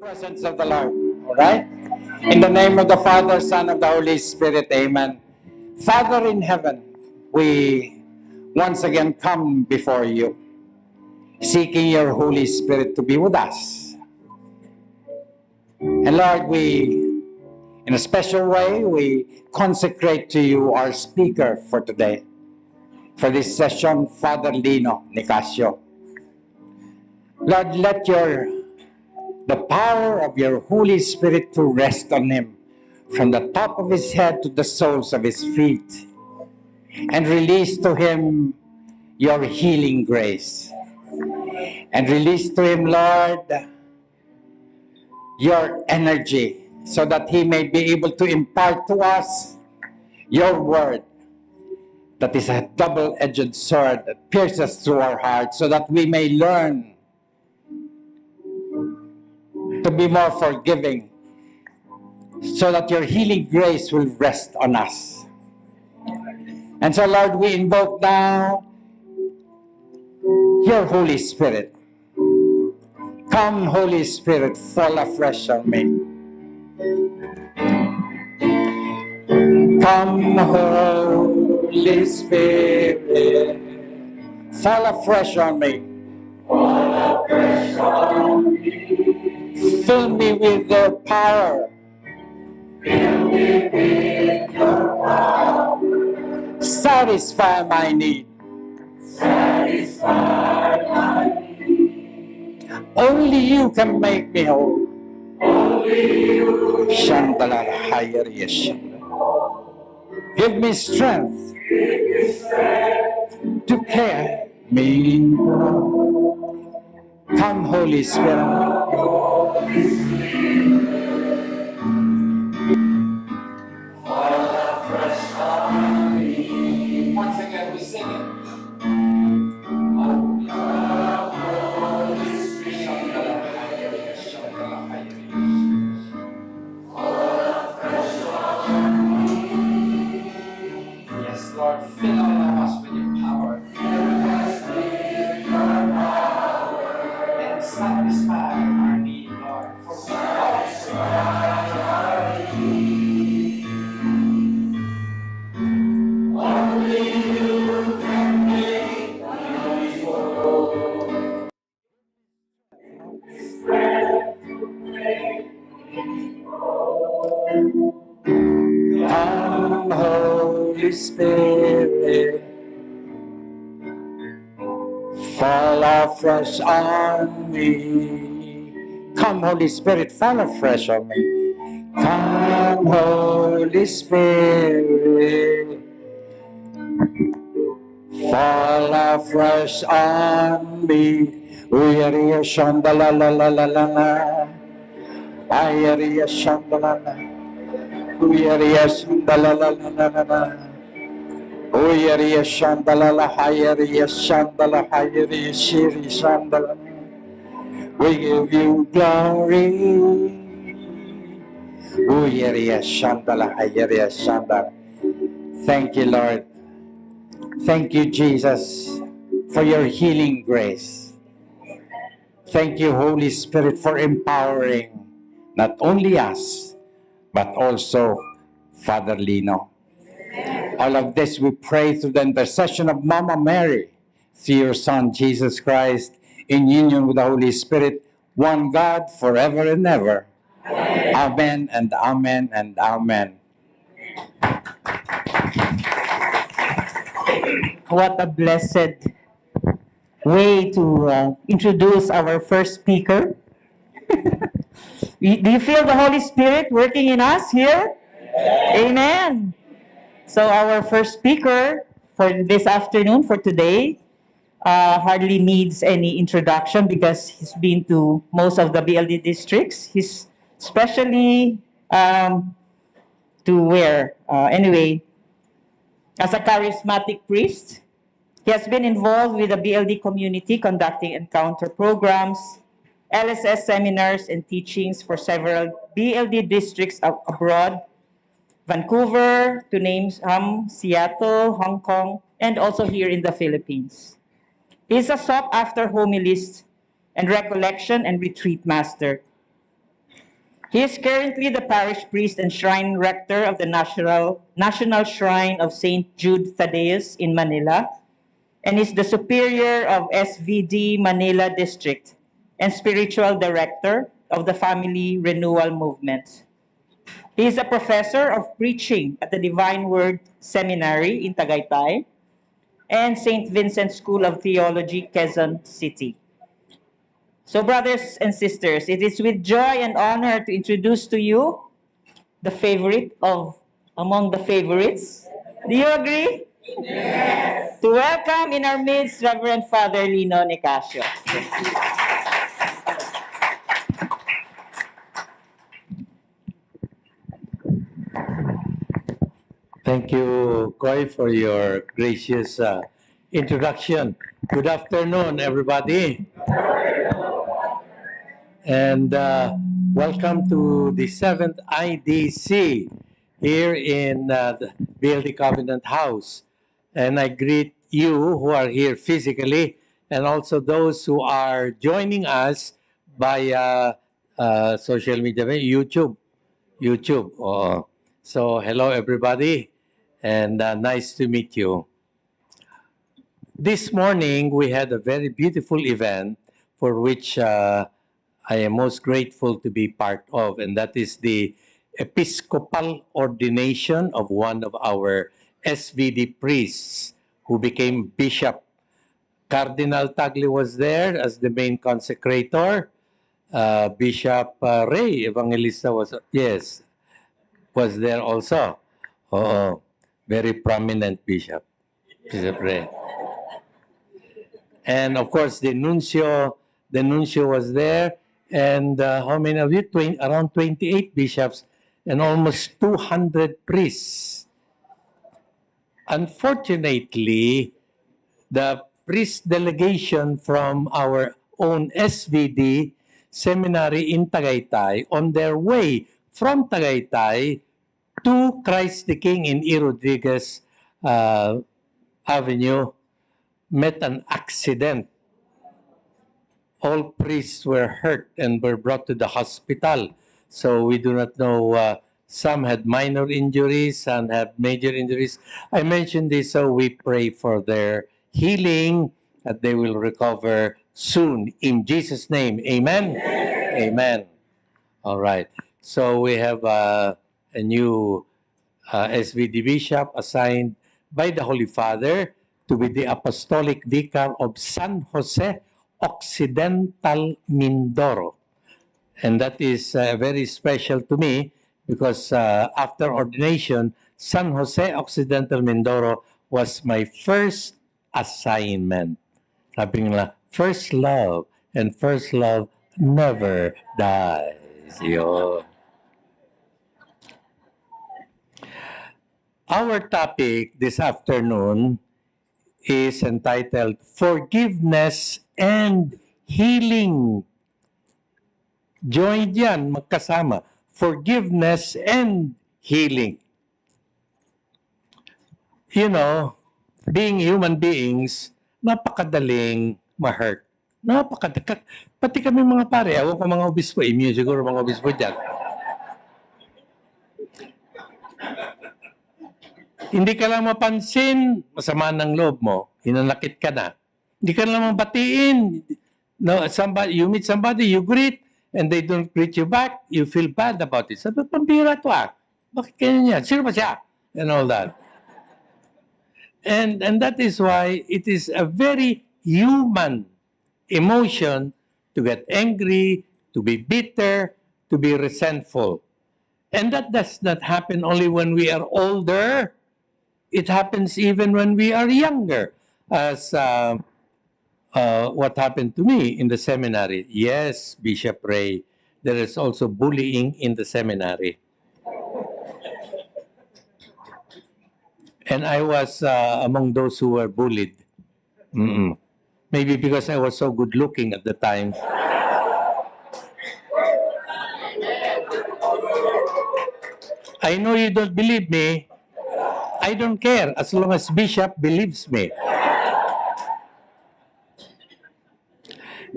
Presence of the Lord. All right? In the name of the Father, Son, and the Holy Spirit, amen. Father in heaven, we once again come before you, seeking your Holy Spirit to be with us. And Lord, in a special way, we consecrate to you our speaker for today, for this session, Father Lino Nicasio. Lord, let the power of your Holy Spirit to rest on him from the top of his head to the soles of his feet, and release to him your healing grace. And release to him, Lord, your energy, so that he may be able to impart to us your word that is a double-edged sword that pierces through our hearts, so that we may learn to be more forgiving, so that your healing grace will rest on us. And so, Lord, we invoke now your Holy Spirit. Come, Holy Spirit, fall afresh on me. Come, Holy Spirit, fall afresh on me. Fall afresh on me. Fill me with your power. Fill me with your power. Satisfy my need. Satisfy my need. Only you can make me whole. Only you. Give me strength. Give me strength to carry me. Come, Holy Spirit. Holy Spirit. Fall afresh on me. Once again, we sing it. Yes, Lord, fill all of us with your power. Fill us with your power. And satisfy our need, Lord. For satisfy our need. Only you can make me whole. Strength to make me whole. Come, Holy Spirit, fall afresh on me. Come, Holy Spirit, fall afresh on me. Come, Holy Spirit, fall afresh on me. Uyariya shandala la la la la la. Ayariya shandala la. Uyariya shandala la la la la la. Uyariya shandala la hayariya shandala hayariya shiri shandala. We give you glory. Uyariya shandala hayariya shandala. Thank you, Lord. Thank you, Jesus, for your healing grace. Thank you, Holy Spirit, for empowering not only us, but also Father Lino. All of this we pray through the intercession of Mama Mary, through your Son, Jesus Christ, in union with the Holy Spirit, one God, forever and ever. Amen, amen and amen and amen. What a blessed way to introduce our first speaker. Do you feel the Holy Spirit working in us here? Amen. So our first speaker for this afternoon, for today, hardly needs any introduction because he's been to most of the BLD districts. He's especially to where? Anyway, as a charismatic priest, he has been involved with the BLD community conducting encounter programs, LSS seminars, and teachings for several BLD districts abroad, Vancouver, to name some, Seattle, Hong Kong, and also here in the Philippines. He is a sought-after homilist and recollection and retreat master. He is currently the parish priest and shrine rector of the National Shrine of St. Jude Thaddeus in Manila, and is the superior of SVD Manila District and spiritual director of the Family Renewal Movement. He is a professor of preaching at the Divine Word Seminary in Tagaytay and St. Vincent School of Theology, Quezon City. So, brothers and sisters, it is with joy and honor to introduce to you the favorite of among the favorites. Do you agree? Yes. To welcome in our midst Reverend Father Lino Nicasio. Thank you, Koy, for your gracious introduction. Good afternoon, everybody. And welcome to the 7th IDC here in the BLD Covenant House. And I greet you who are here physically and also those who are joining us by social media, YouTube. So hello, everybody, and nice to meet you. This morning, we had a very beautiful event for which I am most grateful to be part of, and that is the Episcopal ordination of one of our SVD priests who became bishop. Cardinal Tagle was there as the main consecrator. Bishop Ray Evangelista was there also. Oo, very prominent bishop, Bishop Ray. And of course, the nuncio was there. And how many of you? Around 28 bishops and almost 200 priests. Unfortunately, the priest delegation from our own SVD seminary in Tagaytay, on their way from Tagaytay to Christ the King in E. Rodriguez Avenue, met an accident. All priests were hurt and were brought to the hospital. So we do not know, some had minor injuries, some had major injuries. I mentioned this so we pray for their healing, that they will recover soon. In Jesus' name, amen? Amen. All right. So we have a new SVD bishop assigned by the Holy Father to be the Apostolic Vicar of San Jose Occidental Mindoro. And that is very special to me because after ordination, San Jose Occidental Mindoro was my first assignment. Sabi nila, first love, and first love never dies. Yun. Our topic this afternoon is entitled Forgiveness and Healing. Join yan, magkasama. Forgiveness and healing. You know, being human beings, napakadaling ma-hurt. Pati kami mga pare, ako pa mga obispo, immune siguro mga obispo dyan. Hindi ka lang mapansin, masama ng loob mo, hinanakit ka na. Hindi ka lang mabatiin. No, you meet somebody, you greet, and they don't greet you back, you feel bad about it. Sabi, pambira to Bakit kanya yan? Sino ba siya? And all that. And that is why it is a very human emotion to get angry, to be bitter, to be resentful. And that does not happen only when we are older. It happens even when we are younger, as what happened to me in the seminary. Yes, Bishop Ray, there is also bullying in the seminary. And I was among those who were bullied. Maybe because I was so good looking at the time. I know you don't believe me. I don't care as long as Bishop believes me.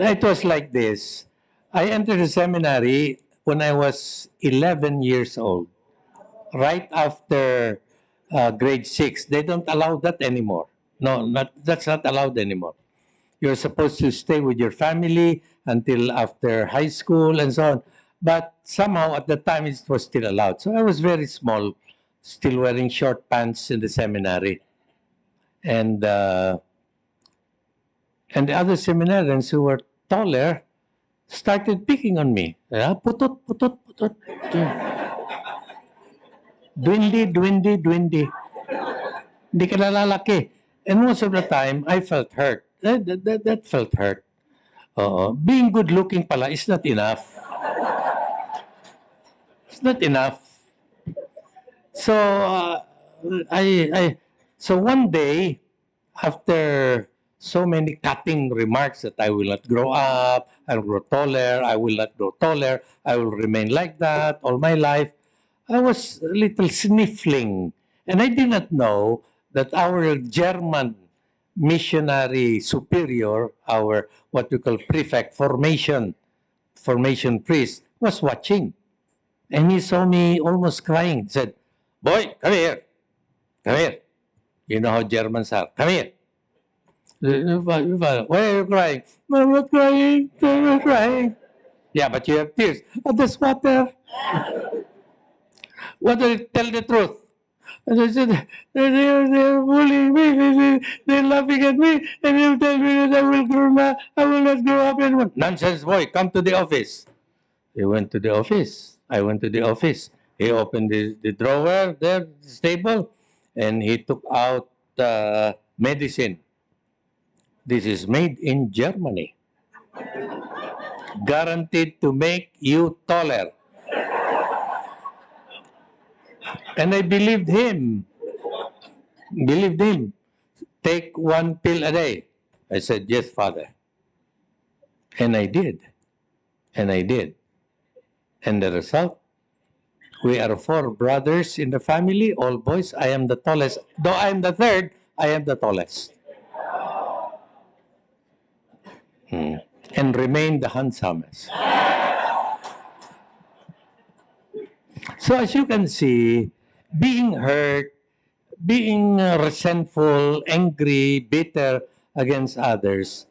It was like this. I entered the seminary when I was 11 years old, right after grade 6. They don't allow that anymore. No, that's not allowed anymore. You're supposed to stay with your family until after high school and so on. But somehow at the time it was still allowed. So I was very small, still wearing short pants in the seminary. And the other seminarians who were taller started picking on me. Putot, putot, putot. Dwindi. Hindi ka nalalaki. And most of the time, I felt hurt. That felt hurt. Being good looking pala is not enough. It's not enough. So so one day, after so many cutting remarks that I will not grow up, I will grow taller, I will not grow taller, I will remain like that all my life, I was a little sniffling. And I did not know that our German missionary superior, our what we call prefect, formation priest, was watching. And he saw me almost crying. He said, "Boy, come here. Come here." You know how Germans are. Come here. Why are you crying? I'm not crying. I'm not crying. Yeah, but you have tears. Oh, there's water. Water, tell the truth. And I said, they're bullying me. They're laughing at me. And you tell me that I will not grow up anymore. Nonsense, boy. Come to the office. He went to the office. I went to the office. He opened the drawer there, the table, and he took out medicine. This is made in Germany. Guaranteed to make you taller. And I believed him. Take one pill a day. I said, yes, Father. And I did. And the result, we are 4 brothers in the family, all boys. I am the tallest. Though I am the third, I am the tallest. And remain the handsomest. So as you can see, being hurt, being resentful, angry, bitter against others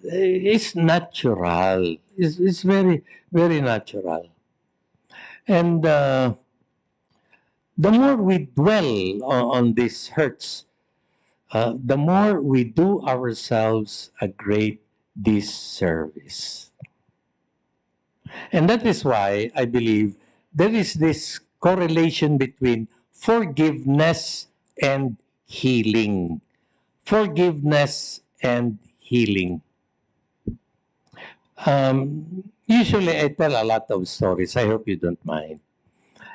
is natural. It's very, very natural. And the more we dwell on these hurts, the more we do ourselves a great disservice. And that is why I believe there is this correlation between forgiveness and healing. Forgiveness and healing. Usually I tell a lot of stories. I hope you don't mind.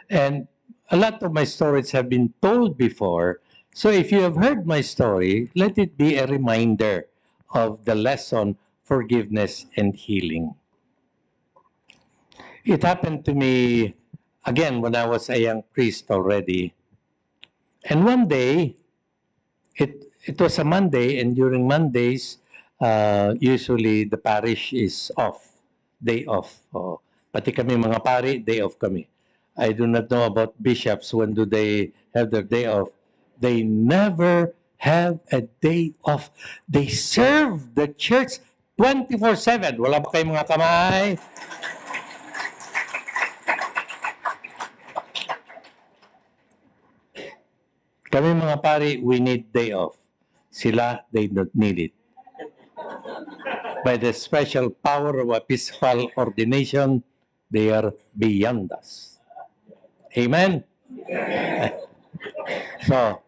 And a lot of my stories have been told before. So if you have heard my story, let it be a reminder of the lesson, forgiveness and healing. It happened to me, again, when I was a young priest already. And one day, it was a Monday, and during Mondays, usually the parish is off, day off. Pati kami mga pari, day off kami. I do not know about bishops, when do they have their day off. They never have a day off. They serve the church 24/7. Wala ba kayong mga kamay? Kami mga pari, we need day off. Sila, they don't need it. By the special power of episcopal ordination, they are beyond us. Amen? So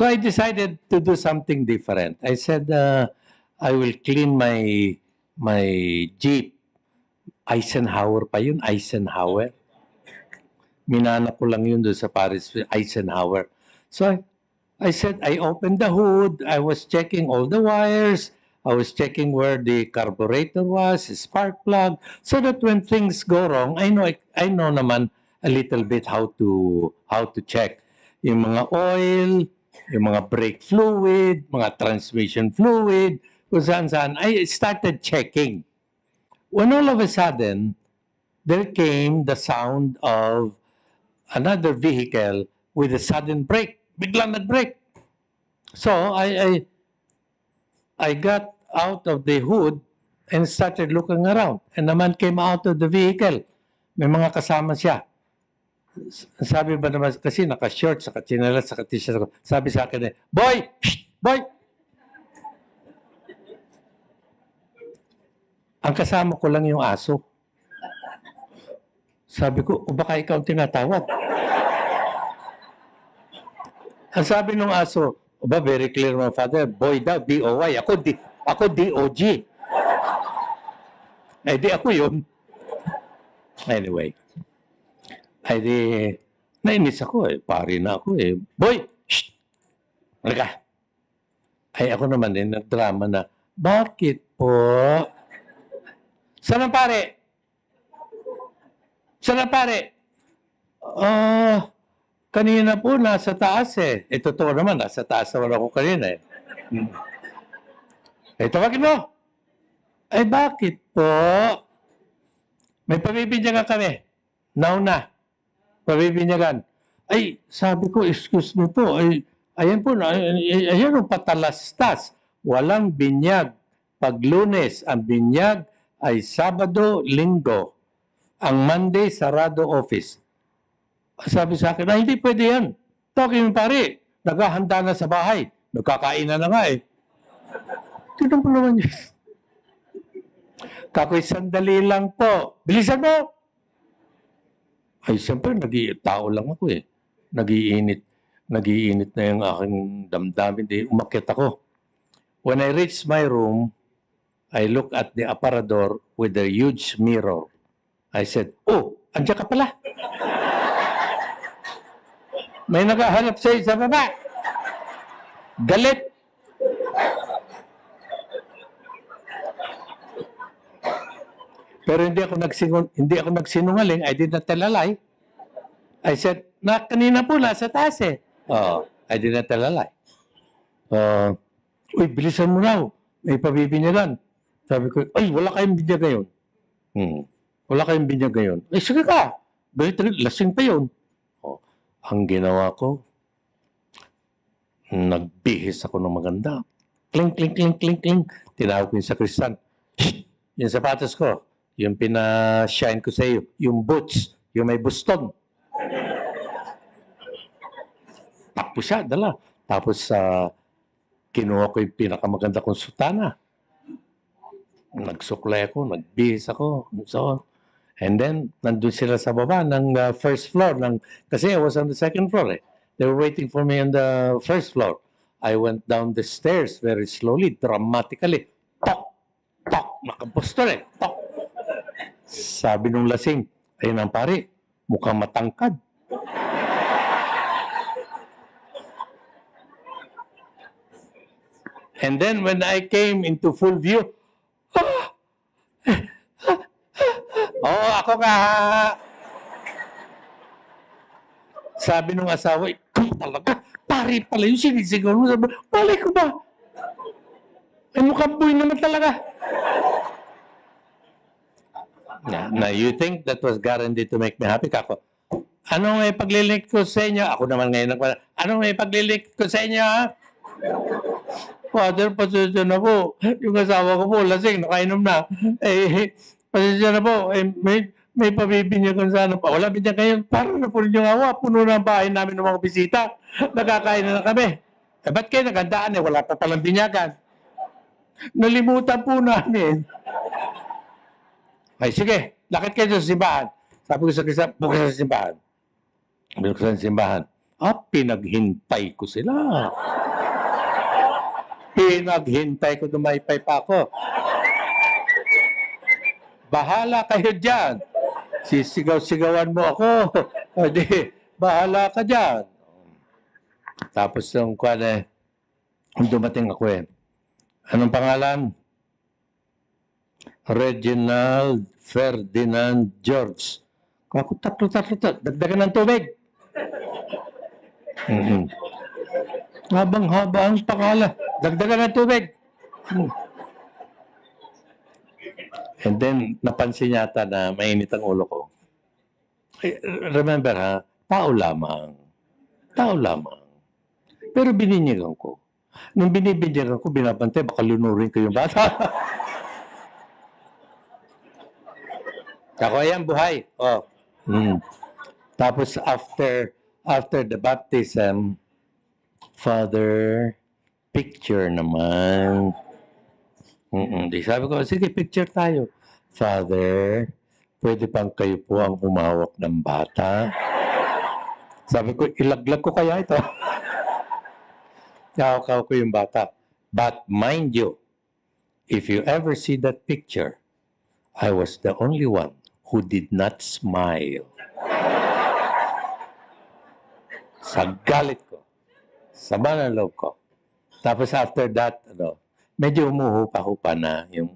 I decided to do something different. I said, I will clean my Jeep. Eisenhower pa yun, Eisenhower. Minana ko lang yun doon sa Paris, Eisenhower. So I said, I opened the hood. I was checking all the wires. I was checking where the carburetor was, the spark plug, so that when things go wrong, I know naman a little bit how to check yung mga oil, yung mga brake fluid, mga transmission fluid, kung saan. I started checking. When all of a sudden, there came the sound of another vehicle with a sudden brake. Biglang nag-brake. So I got out of the hood and started looking around. And the man came out of the vehicle. May mga kasama siya. Sabi ba naman, kasi naka-short, saka chinelas, saka t-shirt ako. Sabi sa akin boy! Shh! Boy! Ang kasama ko lang yung aso. Sabi ko, o baka ikaw ang tinatawag. Ang sabi ng aso, o ba, very clear my father, boy daw, B-O-Y. Ako D-O-G. Eh, di ako yun. Anyway. Ay di, nainis ako pari na ako Boy! Shh! Halika. Ay ako naman nagdrama na, bakit po? Saan ang pare? Saan ang pare? Kanina po nasa taas totoo naman, nasa taas naman ako kanina tawagin mo. Ay bakit po? May pabibinyagan kami. Nauna. Pabibinyagan. Ay, sabi ko, excuse me po. Ay, ayan po, ayan ang patalastas. Walang binyag. Pag Lunes, ang binyag ay Sabado, Linggo. Ang Monday, sarado office. Sabi sa akin, hindi pwede yan. Tawagin mo pare, naghahanda na sa bahay. Nagkakainan na nga Tignan po naman yun. Kakoy, sandali lang po. Bilisan mo! Ay, siyempre, tao lang ako Nag-iinit na yung aking damdamin. Umakyat ako. When I reached my room, I looked at the aparador with a huge mirror. I said, oh, andiyan ka pala. May naghahanap sa'yo sa baba. Galit. Pero hindi ako nagsinungaling. I did not tell a lie. I said, kanina po nasa taas I did not tell a lie. Uy, bilisan mo raw. May pabibinyagan. Sabi ko, ay, wala kayong binyag ngayon. Wala kayong binyag ngayon. Ay, sige ka. Lasing pa yun. Ang ginawa ko, nagbihis ako ng maganda. Kling, kling, kling, kling, kling. Tinawag ko yung sakristan. Yung sapatos ko. Yung pina-shine ko sa iyo, yung boots, yung may buston. Tapos siya, dala. Tapos kinuha ko yung pinakamaganda kong sutana. Nagsuklay ako, nagbihis ako, and so on. And then, nandun sila sa baba ng first floor. Kasi I was on the second floor They were waiting for me on the first floor. I went down the stairs very slowly, dramatically. Tok! Tok! Nakapostol Tok! Sabi nung lasing, ayun ang pare, mukhang matangkad. And then when I came into full view, ako nga. Sabi nung asawa, ikaw talaga, pare pala yung sinisigaw mo. Sabi, malay ko ba? Mukhang buhay naman talaga. Now, you think that was guaranteed to make me happy? Kako, anong may paglilink ko sa inyo? Ako naman ngayon anong may paglilink ko sa inyo, ha? Father, pasensya na po. Yung asawa ko po, lasing, nakainom na. Pasensya na po. May pabibinyagan sana pa. Wala binyag ngayon. Para na po rin yung awa. Puno na ang bahay namin ng mga bisita. Nakakain na kami. Ba't kayo nagandaan Wala pa palang binyagan. Nalimutan po namin. Ay, sige, lakit kayo sa simbahan. Sabi ko sa Krista, bukas sa simbahan. Bukas sa simbahan. Pinaghintay ko sila. Pinaghintay ko, dumaypay pa ako. Bahala kayo dyan. Sisigaw-sigawan mo ako. O di, bahala ka dyan. Tapos yung dumating ako Anong pangalan? Reginald Ferdinand George. Ako tatlo. Dagdagan ng tubig. Habang-haba ang pangalan. Dagdagan ng tubig. And then, napansin yata na mainit ang ulo ko. Remember ha, tao lamang. Tao lamang. Pero bininyagan ko. Nung binibinyagan ko, binabantay, baka lunurin ko yung bata. Ako, ayan, buhay. Oh. Tapos, after the baptism, Father, picture naman. Di sabi ko, sige, picture tayo. Father, pwede bang kayo po ang humawak ng bata? Sabi ko, ilaglag ko kaya ito. Hawak ko yung bata. But mind you, if you ever see that picture, I was the only one who did not smile. Sa galit ko. Sa ng loob ko. Tapos after that, medyo umuhupa-hupa na yung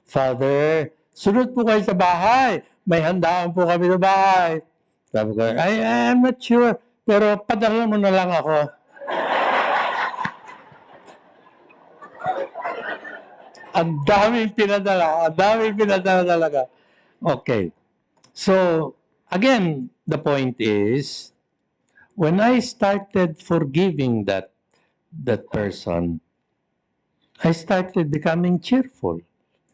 Father, sunod po kayo sa bahay. May handaan po kami sa bahay. Sabi ko, I'm not sure. Pero padala mo na lang ako. Ang daming pinadala. Ang daming pinadala talaga. Okay. So, again, the point is, when I started forgiving that person, I started becoming cheerful.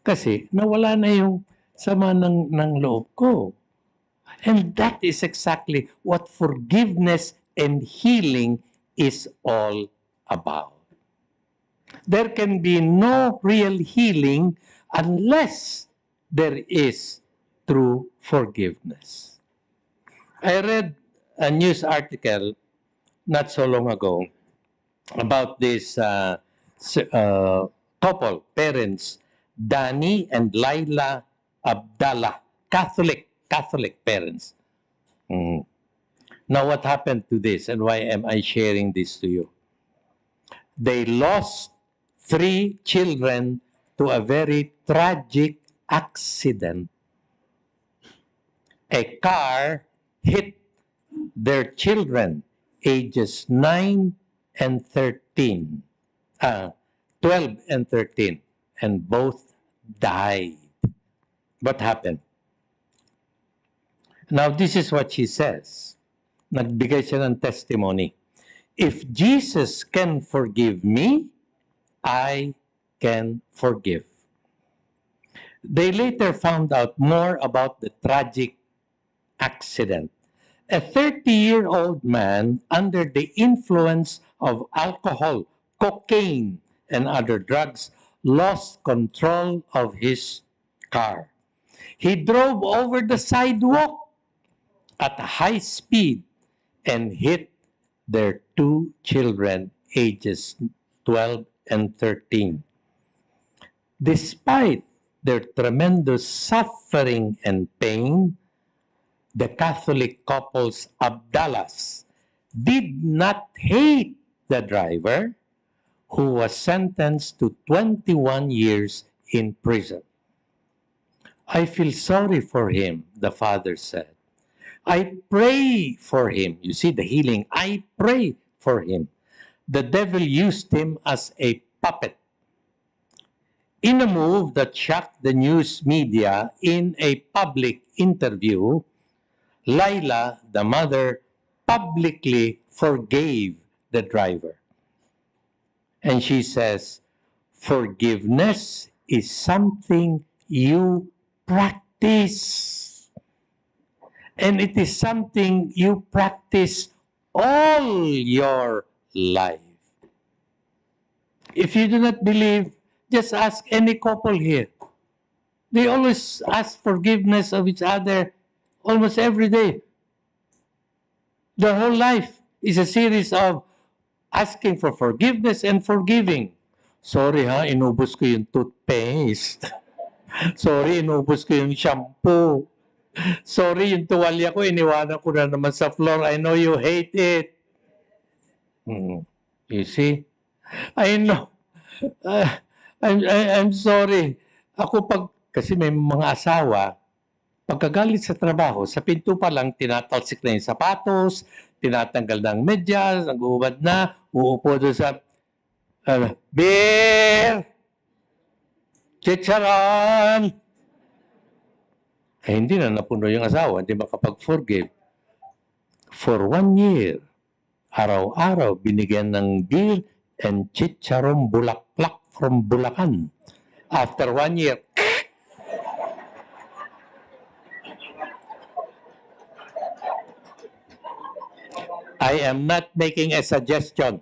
Kasi nawala na yung sama ng loob ko. And that is exactly what forgiveness and healing is all about. There can be no real healing unless there is true forgiveness. I read a news article not so long ago about this couple, parents, Danny and Laila Abdallah, Catholic parents. Now, what happened to this and why am I sharing this to you? They lost 3 children to a very tragic accident. A car hit their children, ages 9 and 13. 12 and 13, and both died. What happened? Now, this is what she says. Nagbigay siya ng testimony. If Jesus can forgive me, I can forgive. They later found out more about the tragic accident. A 30-year-old man under the influence of alcohol, cocaine, and other drugs lost control of his car. He drove over the sidewalk at a high speed and hit their 2 children, ages 12 and 13. Despite their tremendous suffering and pain, the Catholic couple's Abdallahs did not hate the driver, who was sentenced to 21 years in prison. I feel sorry for him, the father said. I pray for him. You see the healing. I pray for him. The devil used him as a puppet. In a move that shocked the news media, in a public interview, Laila, the mother, publicly forgave the driver. And she says, forgiveness is something you practice. And it is something you practice all your life. If you do not believe, just ask any couple here. They always ask forgiveness of each other almost every day. Their whole life is a series of asking for forgiveness and forgiving. Sorry ha, inubos ko yung toothpaste. Sorry, inubos ko yung shampoo. Sorry, yung tuwalya ko, iniwanan ko na naman sa floor. I know you hate it. You see? I know. I'm sorry. Ako kasi may mga asawa, pagkagalit sa trabaho, sa pinto pa lang, tinatalsik na yung sapatos, tinatanggal ng medyas, nag-uubad na, uupo doon sa, beer! Chicharon! hindi na napuno yung asawa, hindi makapag-forgive. For 1 year, araw-araw binigyan ng beer and chicharon bulaklak from Bulacan. After 1 year, I am not making a suggestion.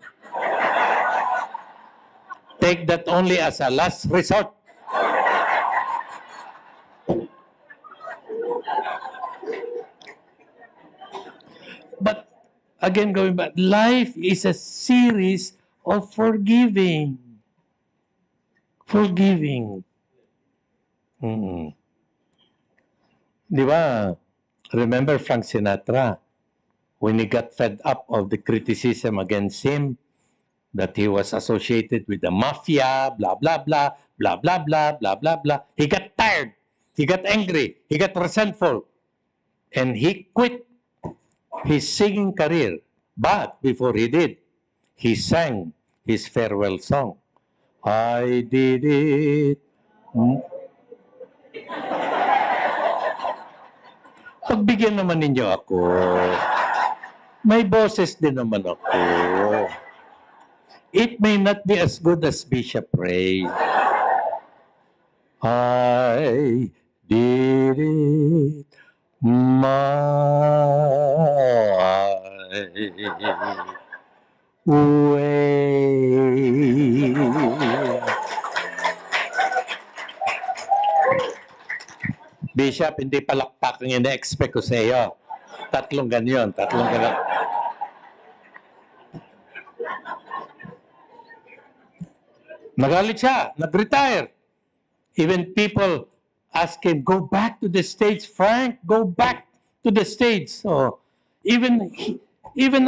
Take that only as a last resort. But again, going back, life is a series of forgiving. Forgiving. Di ba? Remember Frank Sinatra? When he got fed up of the criticism against him, that he was associated with the mafia, blah, blah, blah, blah, blah, blah, blah, blah, blah. He got tired. He got angry. He got resentful. And he quit his singing career. But before he did, he sang his farewell song. I did it. Pagbigyan naman ninyo ako. May boses din naman ako. It may not be as good as Bishop Ray. I did it my way. Bishop, hindi palakpak ang ina-expect ko sa iyo. Tatlong ganyan. Nagalit siya, nag-retire. Even people ask him, go back to the stage, Frank, go back to the stage. So, even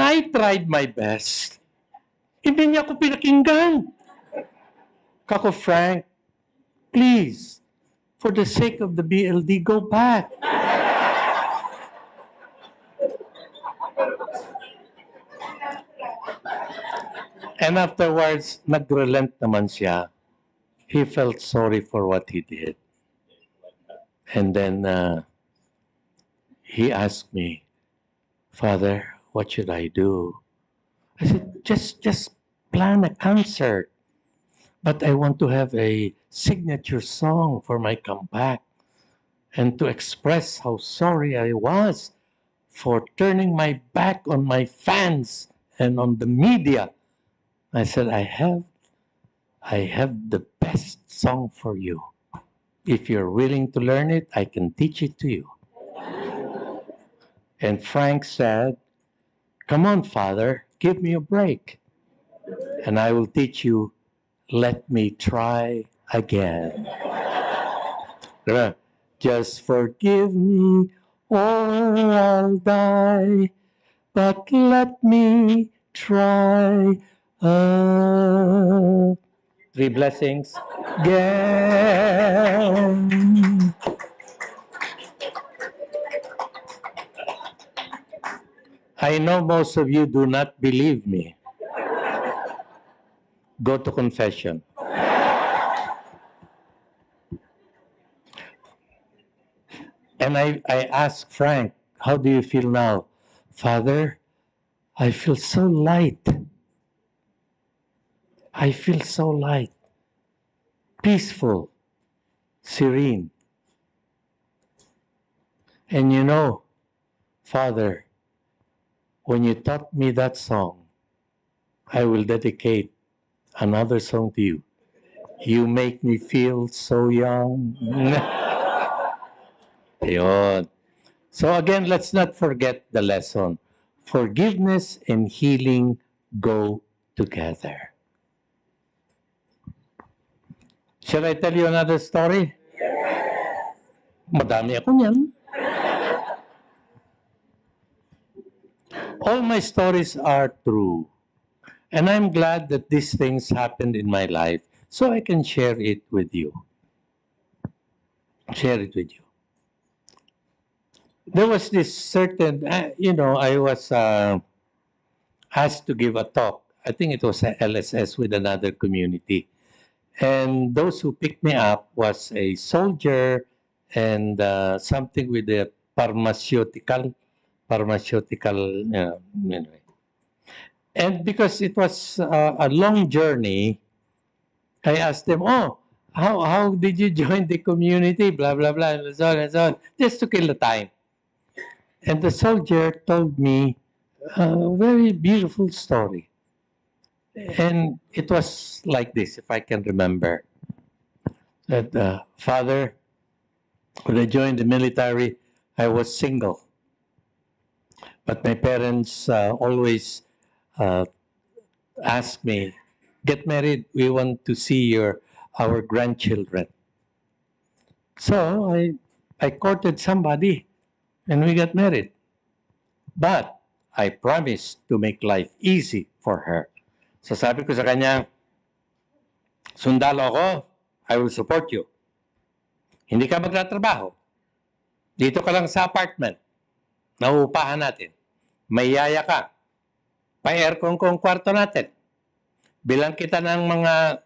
I tried my best. Hindi niya ako pinakinggan. Kako, Frank, please, for the sake of the BLD, go back. And afterwards, nag-relent naman siya. He felt sorry for what he did. And then he asked me, Father, what should I do? I said, just plan a concert. But I want to have a signature song for my comeback and to express how sorry I was for turning my back on my fans and on the media. I said, I have the best song for you. If you're willing to learn it, I can teach it to you. And Frank said, come on, Father, give me a break. And I will teach you, let me try again. Just forgive me or I'll die, but let me try. 3 blessings again. I know most of you do not believe me. Go to confession. And I asked Frank, how do you feel now? Father, I feel so light. I feel so light, peaceful, serene. And you know, Father, when you taught me that song, I will dedicate another song to you. You make me feel so young. Ayun. So again, let's not forget the lesson. Forgiveness and healing go together. Shall I tell you another story? Madami ako niyan. All my stories are true. And I'm glad that these things happened in my life so I can share it with you. Share it with you. There was this certain, I was asked to give a talk. I think it was a LSS with another community. And those who picked me up was a soldier and something with the pharmaceutical, anyway. And because it was a long journey, I asked them, oh, how did you join the community? Blah, blah, blah, and so on and so on, just to kill the time. And the soldier told me a very beautiful story. And it was like this, if I can remember. That father, when I joined the military, I was single. But my parents always asked me, get married, we want to see our grandchildren. So I courted somebody and we got married. But I promised to make life easy for her. So sabi ko sa kanya, sundalo ako, I will support you. Hindi ka magtatrabaho. Dito ka lang sa apartment. Nauupahan natin. May yaya ka. Pa-aircon ko ang kwarto natin. Bilang kita ng mga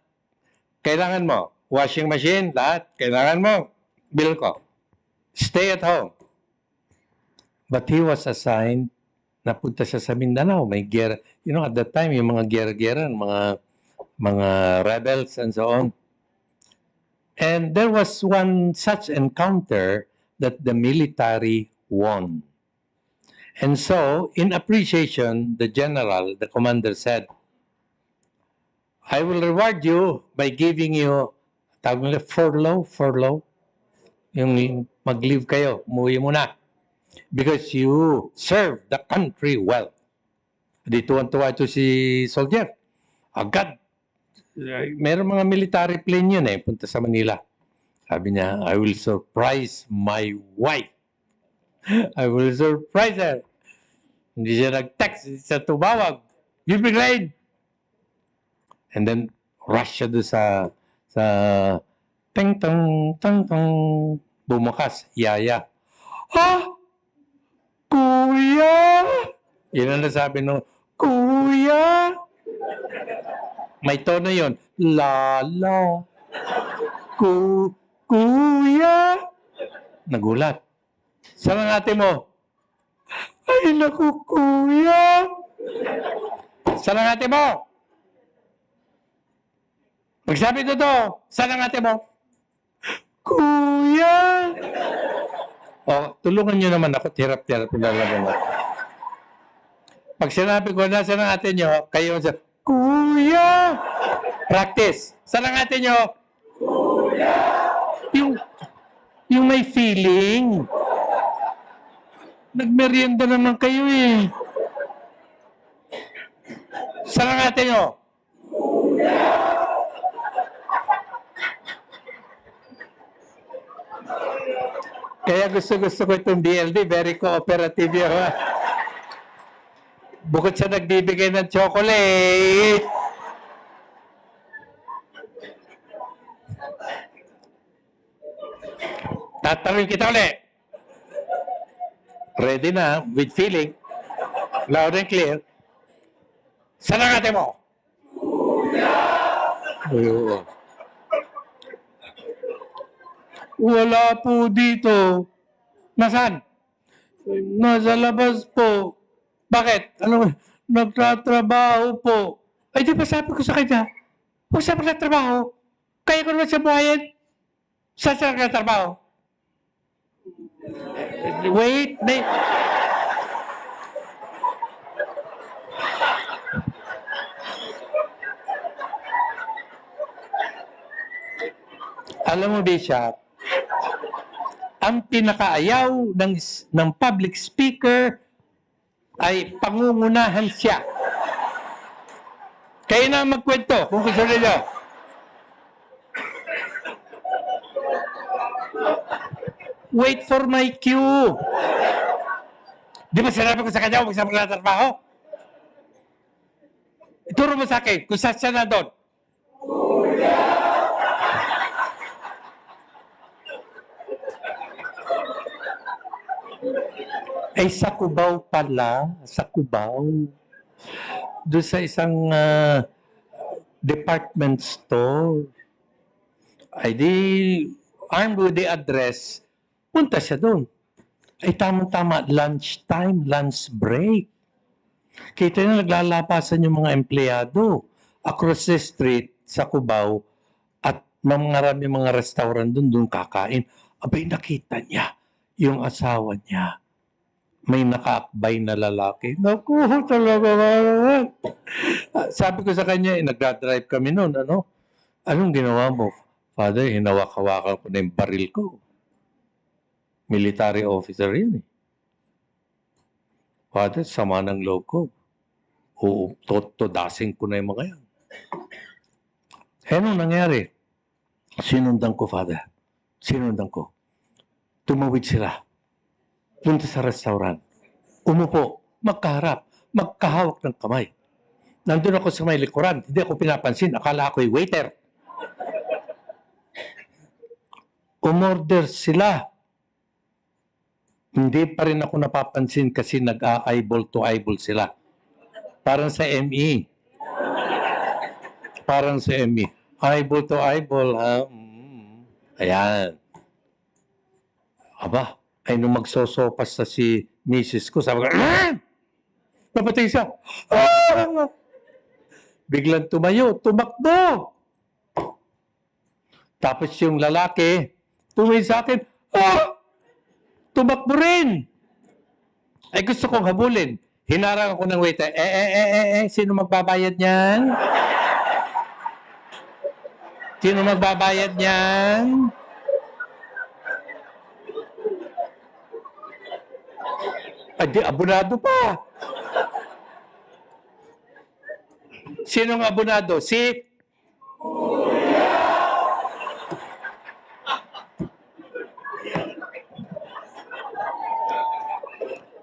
kailangan mo. Washing machine, lahat. Kailangan mo. Bill ko. Stay at home. But he was assigned, napunta siya sa Mindanao. May gera. You know, at that time, yung mga gera-gera, mga rebels and so on. And there was one such encounter that the military won. And so, in appreciation, the general, the commander said, I will reward you by giving you, tawag nila, furlough. Yung mag-leave kayo, umuwi muna. Because you serve the country well. Di tuwan-tuwa ito si soldier. Agad. Meron mga military plane yun punta sa Manila. Sabi niya, I will surprise my wife. I will surprise her. Hindi siya nag-text, hindi siya tumawag. Give me grade. And then, rush siya doon sa ting-tang, bumukas, yaya. Kuya! Yun ang nasabi nung, Kuya! May tono yun. Lala. Kuya! Nagulat. Saan ang ate mo? Ay, naku, kuya! Saan ang ate mo? Magsabi totoo, saan ang ate mo? Kuya! O, tulungan nyo naman ako, tirap-tirap yung lalaban. Pag sinabi ko, nasa ang ate nyo, kayo sa, Kuya! Practice. Saan ang ate nyo? Kuya! Yung may feeling. Nagmerienda naman kayo eh. Saan ang ate nyo? Kuya! Kaya gusto ko itong DLD, very cooperative yun. Bukod sa nagbibigay ng chocolate. Tatanungin kita ulit. Ready na, with feeling. Loud and clear. Saan ang ate mo? Kuya! Wala po dito. Nasaan? Nasa labas po. Bakit? Ano? Nagtatrabaho po. Ay, di ba sabi ko sa kanya, huwag siya magtatrabaho. Kaya ko naman siya buhayin. Saan siya nagtatrabaho? Wait. Alam mo, Bishop, ang pinakaayaw ng public speaker ay pangungunahan siya. Kayo na magkwento kung gusto nila. Wait for my cue. Di ba sinabi ko sa kanya, huwag siya magtatrabaho? Ituro mo sa akin, kung saan siya na doon. Ay, sa Cubao pala. Sa Cubao. Doon sa isang department store. Ay di, armed with the address, Punta siya doon. Ay tamang-tama, lunch time, lunch break. Kita na naglalapasan yung mga empleyado across the street sa Cubao at marami mga restaurant doon kakain. Abay, nakita niya yung asawa niya. May nakaakbay na lalaki. Naku, talaga naman. Sabi ko sa kanya, nagdadrive kami noon, ano? Anong ginawa mo? Father, hinawak-hawakan ko na yung baril ko. Military officer yun eh. Father, sama ng loob ko. Oo, todasin ko na yung mga yan. Anong nangyari? Sinundan ko, Father. Sinundan ko. Tumawid sila. Punta sa restaurant. Umupo. Magkaharap. Magkahawak ng kamay. Nandun ako sa may likuran. Hindi ako pinapansin. Akala ako'y waiter. Umorder sila. Hindi pa rin ako napapansin kasi nag-eyeball to eyeball sila. Parang sa ME. Parang sa ME. Eyeball to eyeball, ha? Ayan. Aba, ay nung magsosopas na si Mrs. ko, sabi ko, napatay siya. Ah! Biglang tumayo, tumakbo. Tapos yung lalaki, tumingin sa akin, tumakbo rin. Ay gusto kong habulin. Hinarang ako ng waiter, sino magbabayad niyan? Sino magbabayad niyan? Ay di, abonado pa. Sinong abonado? Si?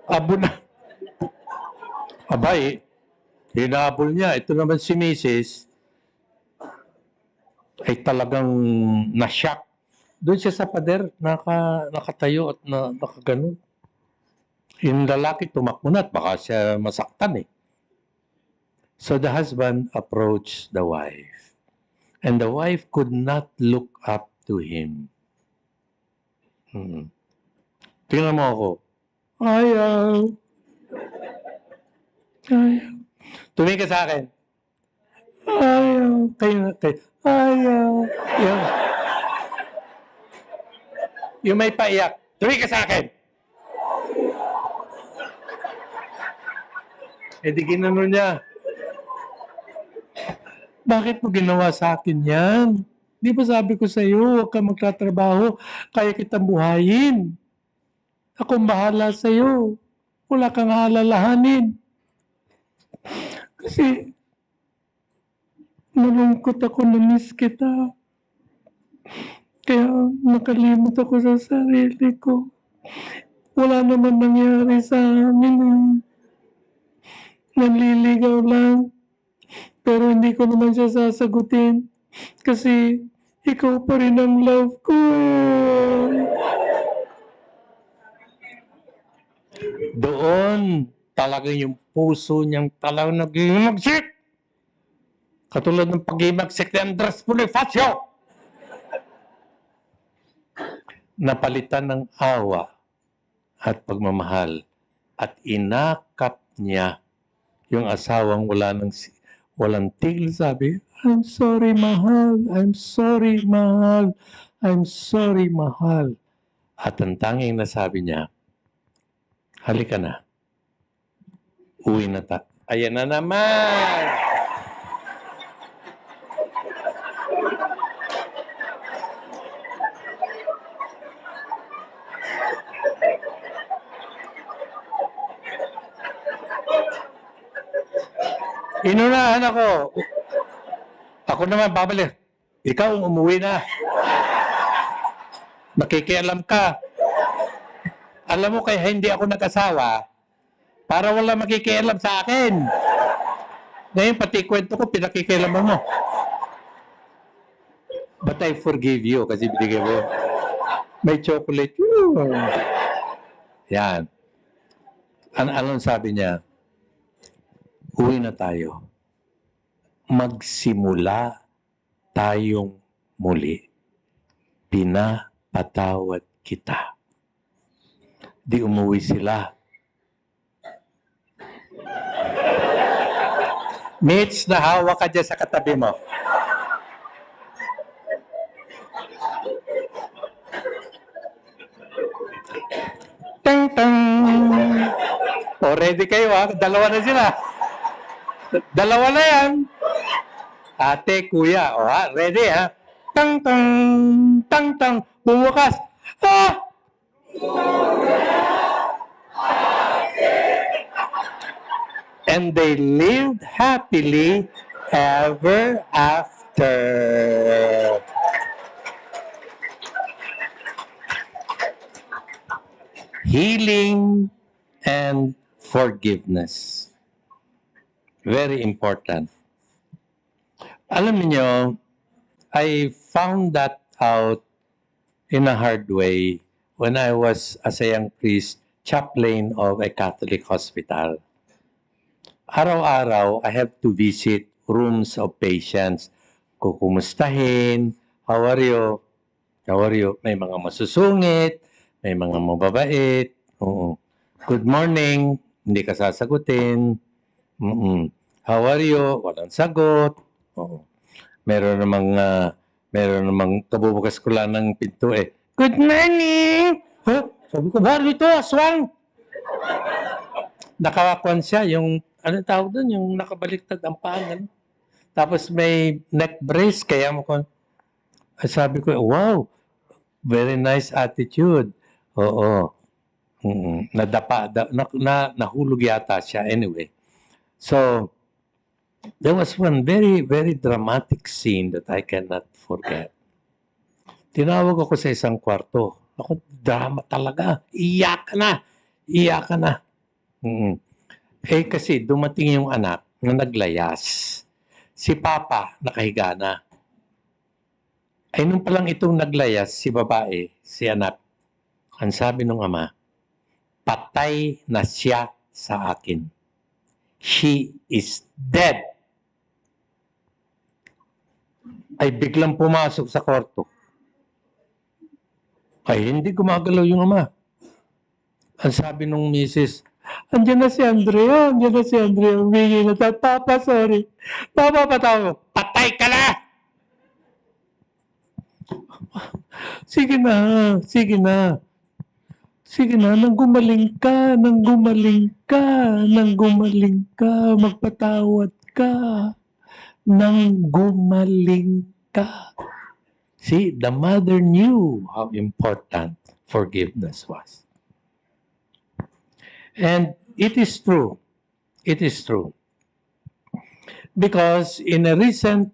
Abonado. Abay, hinabol niya. Ito naman si Mrs. ay talagang na-shock. Doon siya sa pader, nakatayo at nakaganon. Yung lalaki tumakbo na at baka siya masaktan eh. So the husband approached the wife. And the wife could not look up to him. Tingnan mo ako. Ayaw. Tumingin ka sa akin. Ayaw. Kayo. Ayaw. Yung may paiyak. Tumingin ka sa akin. Eh di ginano niya. Bakit mo ginawa sa akin yan? Di ba sabi ko sa iyo, huwag kang magtatrabaho, kaya kitang buhayin. Akong bahala sa iyo. Wala kang alalahanin. Kasi nalungkot ako, na-miss kita. Kaya nakalimot ako sa sarili ko. Wala naman nangyari sa amin. Nanliligaw lang. Pero hindi ko naman siya sasagutin. Kasi ikaw pa rin ang love ko eh. Doon, talaga yung puso niyang talagang nag-imagsik. Katulad ng pag-imagsik ni Andres Bonifacio. Napalitan ng awa at pagmamahal at inakap niya yung asawang walang tigil, sabi, I'm sorry, mahal. I'm sorry, mahal. I'm sorry, mahal. At ang tanging nasabi niya, halika na. Uwi na ta. Ayan na naman! Inunahan ako. Ako naman babalik. Ikaw umuwi na. Makikialam ka. Alam mo kaya hindi ako nag-asawa para wala makikialam sa akin. Ngayon pati kwento ko pinakikialaman mo. But I forgive you kasi binigay mo. May chocolate. Yan. Anong sabi niya? Uwi na tayo. Magsimula tayong muli. Pinapatawad kita. Di umuwi sila. Mitch, nahawa ka dyan sa katabi mo. Tang tang. O, ready kayo ha? Dalawa na sila. Dalawa na yan. Ate, kuya. O ha? Ready ha? Tang tang. Tang tang. Bumukas. Ah! And they lived happily ever after. Healing and forgiveness. Very important. Alam niyo, I found that out in a hard way when I was, as a young priest, chaplain of a Catholic hospital. Araw-araw, I have to visit rooms of patients. Kukumustahin, how are you? How are you? May mga masusungit, may mga mababait. Oo. Good morning, hindi ka sasagutin. How are you? Walang sagot. Oo. Meron namang kabubukas ko lang ng pinto eh. Good morning! Huh? Sabi ko, baro ito, aswang! Nakawakuan siya, yung, ano tawag doon, yung nakabaliktad ang paan. Tapos may neck brace, kaya mo ko, sabi ko, wow, very nice attitude. Oo. Nadapa, nahulog yata siya anyway. So, there was one very, very dramatic scene that I cannot forget. Tinawag ako sa isang kwarto. Ako, drama talaga. Iyak na. Eh kasi dumating yung anak na naglayas. Si Papa nakahiga na. Ay nung palang itong naglayas, si babae, si anak, ang sabi ng ama, patay na siya sa akin. She is dead. Ay biglang pumasok sa kwarto. Ay hindi gumagalaw yung ama. Ang sabi nung misis, andiyan na si Andrea, humingi na tayo. Papa, sorry. Papa, patawag. Patay ka na! Sige na, nang gumaling ka, magpatawad ka, nang gumaling ka. See, the mother knew how important forgiveness was. And it is true. Because in a recent,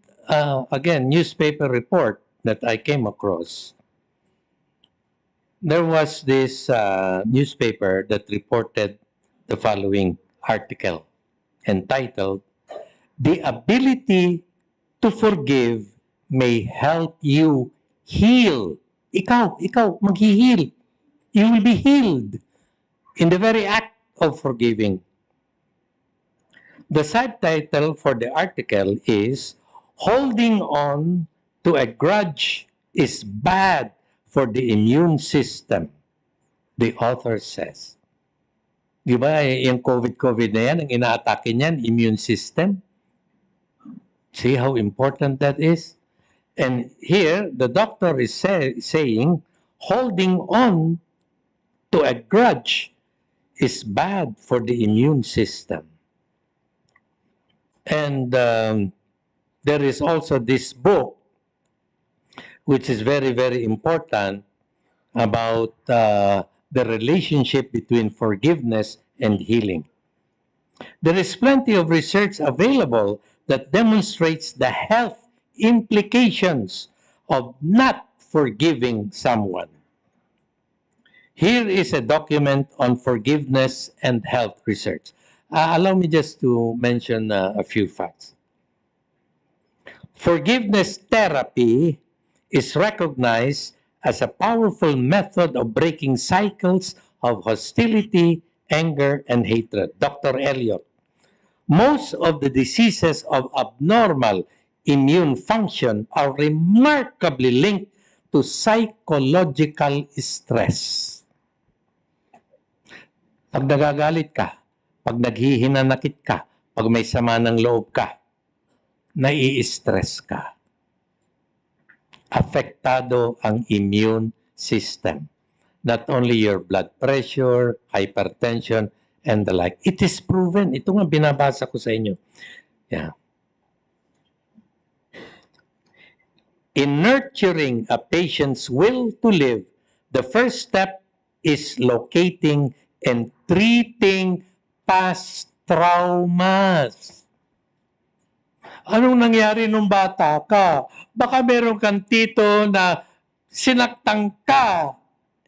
again, newspaper report that I came across, there was this newspaper that reported the following article entitled, "The ability to forgive may help you heal." Ikaw, mag-heal. You will be healed in the very act of forgiving. The subtitle for the article is, "Holding on to a grudge is bad for the immune system," the author says. Di ba, yung COVID na yan, ang ina-atake niyan, immune system. See how important that is? And here, the doctor is saying, holding on to a grudge is bad for the immune system. And there is also this book, which is very, very important, about the relationship between forgiveness and healing. There is plenty of research available that demonstrates the health implications of not forgiving someone. Here is a document on forgiveness and health research. Allow me just to mention a few facts. Forgiveness therapy is recognized as a powerful method of breaking cycles of hostility, anger, and hatred. Dr. Elliott. Most of the diseases of abnormal immune function are remarkably linked to psychological stress. Pag nagagalit ka, pag naghihinanakit ka, pag may sama ng loob ka, nai-stress ka. Apektado ang immune system. Not only your blood pressure, hypertension, and the like. It is proven. Ito nga binabasa ko sa inyo. Yeah. In nurturing a patient's will to live, the first step is locating and treating past traumas. Anong nangyari nung bata ka? Baka meron kang tito na sinaktan ka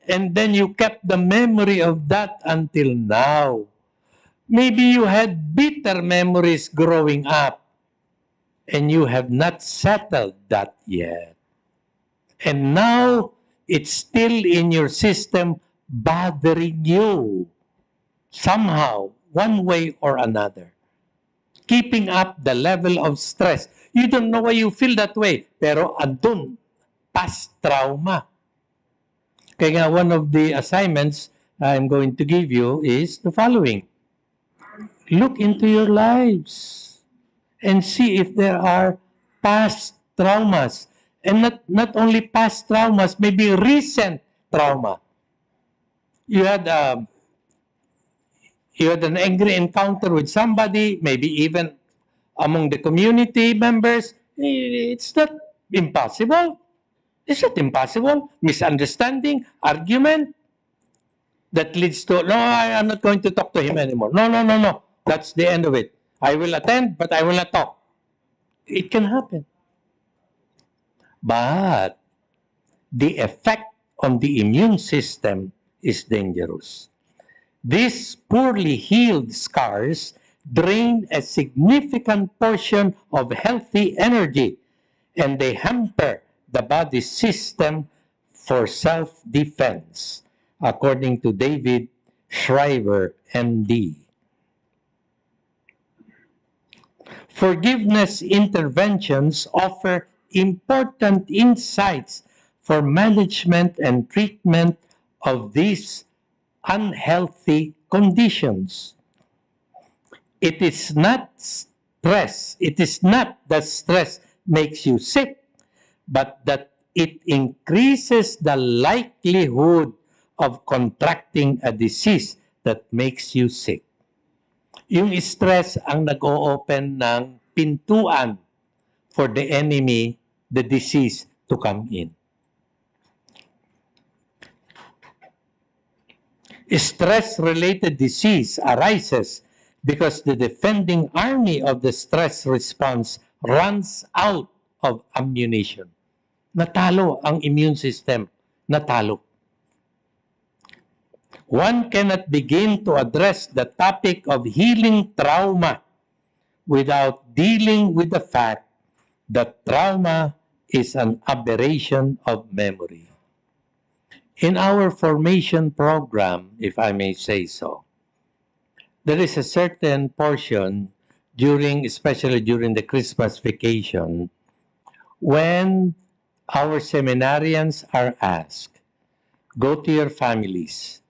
and then you kept the memory of that until now. Maybe you had bitter memories growing up and you have not settled that yet. And now, it's still in your system bothering you somehow, one way or another. Keeping up the level of stress. You don't know why you feel that way, pero andun, past trauma. Kaya nga, one of the assignments I'm going to give you is the following. Look into your lives and see if there are past traumas. And not only past traumas, maybe recent trauma. You had an angry encounter with somebody, maybe even among the community members. It's not impossible. It's not impossible. Misunderstanding, argument that leads to, no, I'm not going to talk to him anymore. No. That's the end of it. I will attend, but I will not talk. It can happen. But the effect on the immune system is dangerous. These poorly healed scars drain a significant portion of healthy energy, and they hamper the body's system for self-defense, according to David Shriver, MD. Forgiveness interventions offer important insights for management and treatment of these unhealthy conditions. It is not stress. It is not that stress makes you sick, but that it increases the likelihood of contracting a disease that makes you sick. Yung stress ang nag-o-open ng pintuan for the enemy, the disease, to come in. Stress-related disease arises because the defending army of the stress response runs out of ammunition. Natalo ang immune system. Natalo. One cannot begin to address the topic of healing trauma without dealing with the fact that trauma is an aberration of memory. In our formation program, if I may say so, there is a certain portion especially during the Christmas vacation, when our seminarians are asked, go to your families,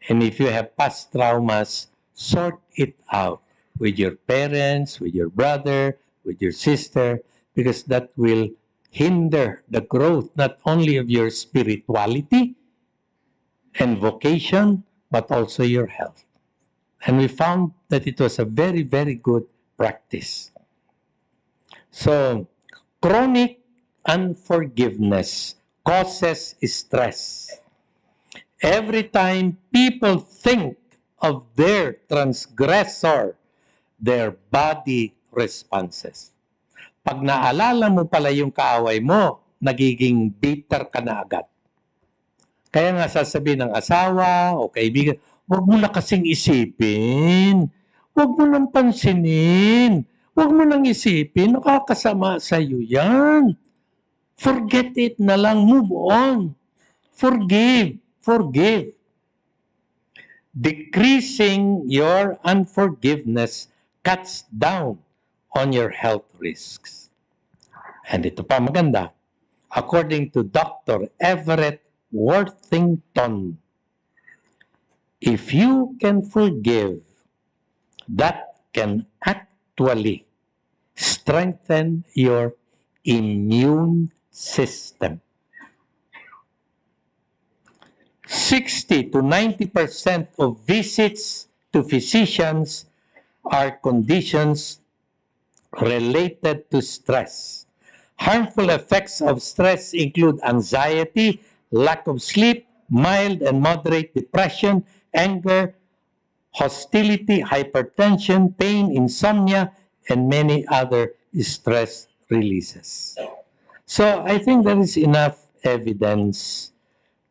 and if you have past traumas, sort it out with your parents, with your brother, with your sister, because that will hinder the growth not only of your spirituality and vocation, but also your health. And we found that it was a very, very good practice. So, chronic unforgiveness causes stress. Every time people think of their transgressor, their body responses. Pag naalala mo pala yung kaaway mo, nagiging bitter ka na agad. Kaya nga sasabihin ng asawa o kaibigan, huwag mo na kasing isipin. Huwag mo nang pansinin. Huwag mo nang isipin. Nakakasama sa'yo yan. Forget it na lang. Move on. Forgive. Forgive. Decreasing your unforgiveness cuts down on your health risks. And ito pa maganda. According to Dr. Everett Worthington, If you can forgive, that can actually strengthen your immune system. 60 to 90% of visits to physicians are conditions related to stress. Harmful effects of stress include anxiety, lack of sleep, mild and moderate depression, anger, hostility, hypertension, pain, insomnia, and many other stress releases. So I think there is enough evidence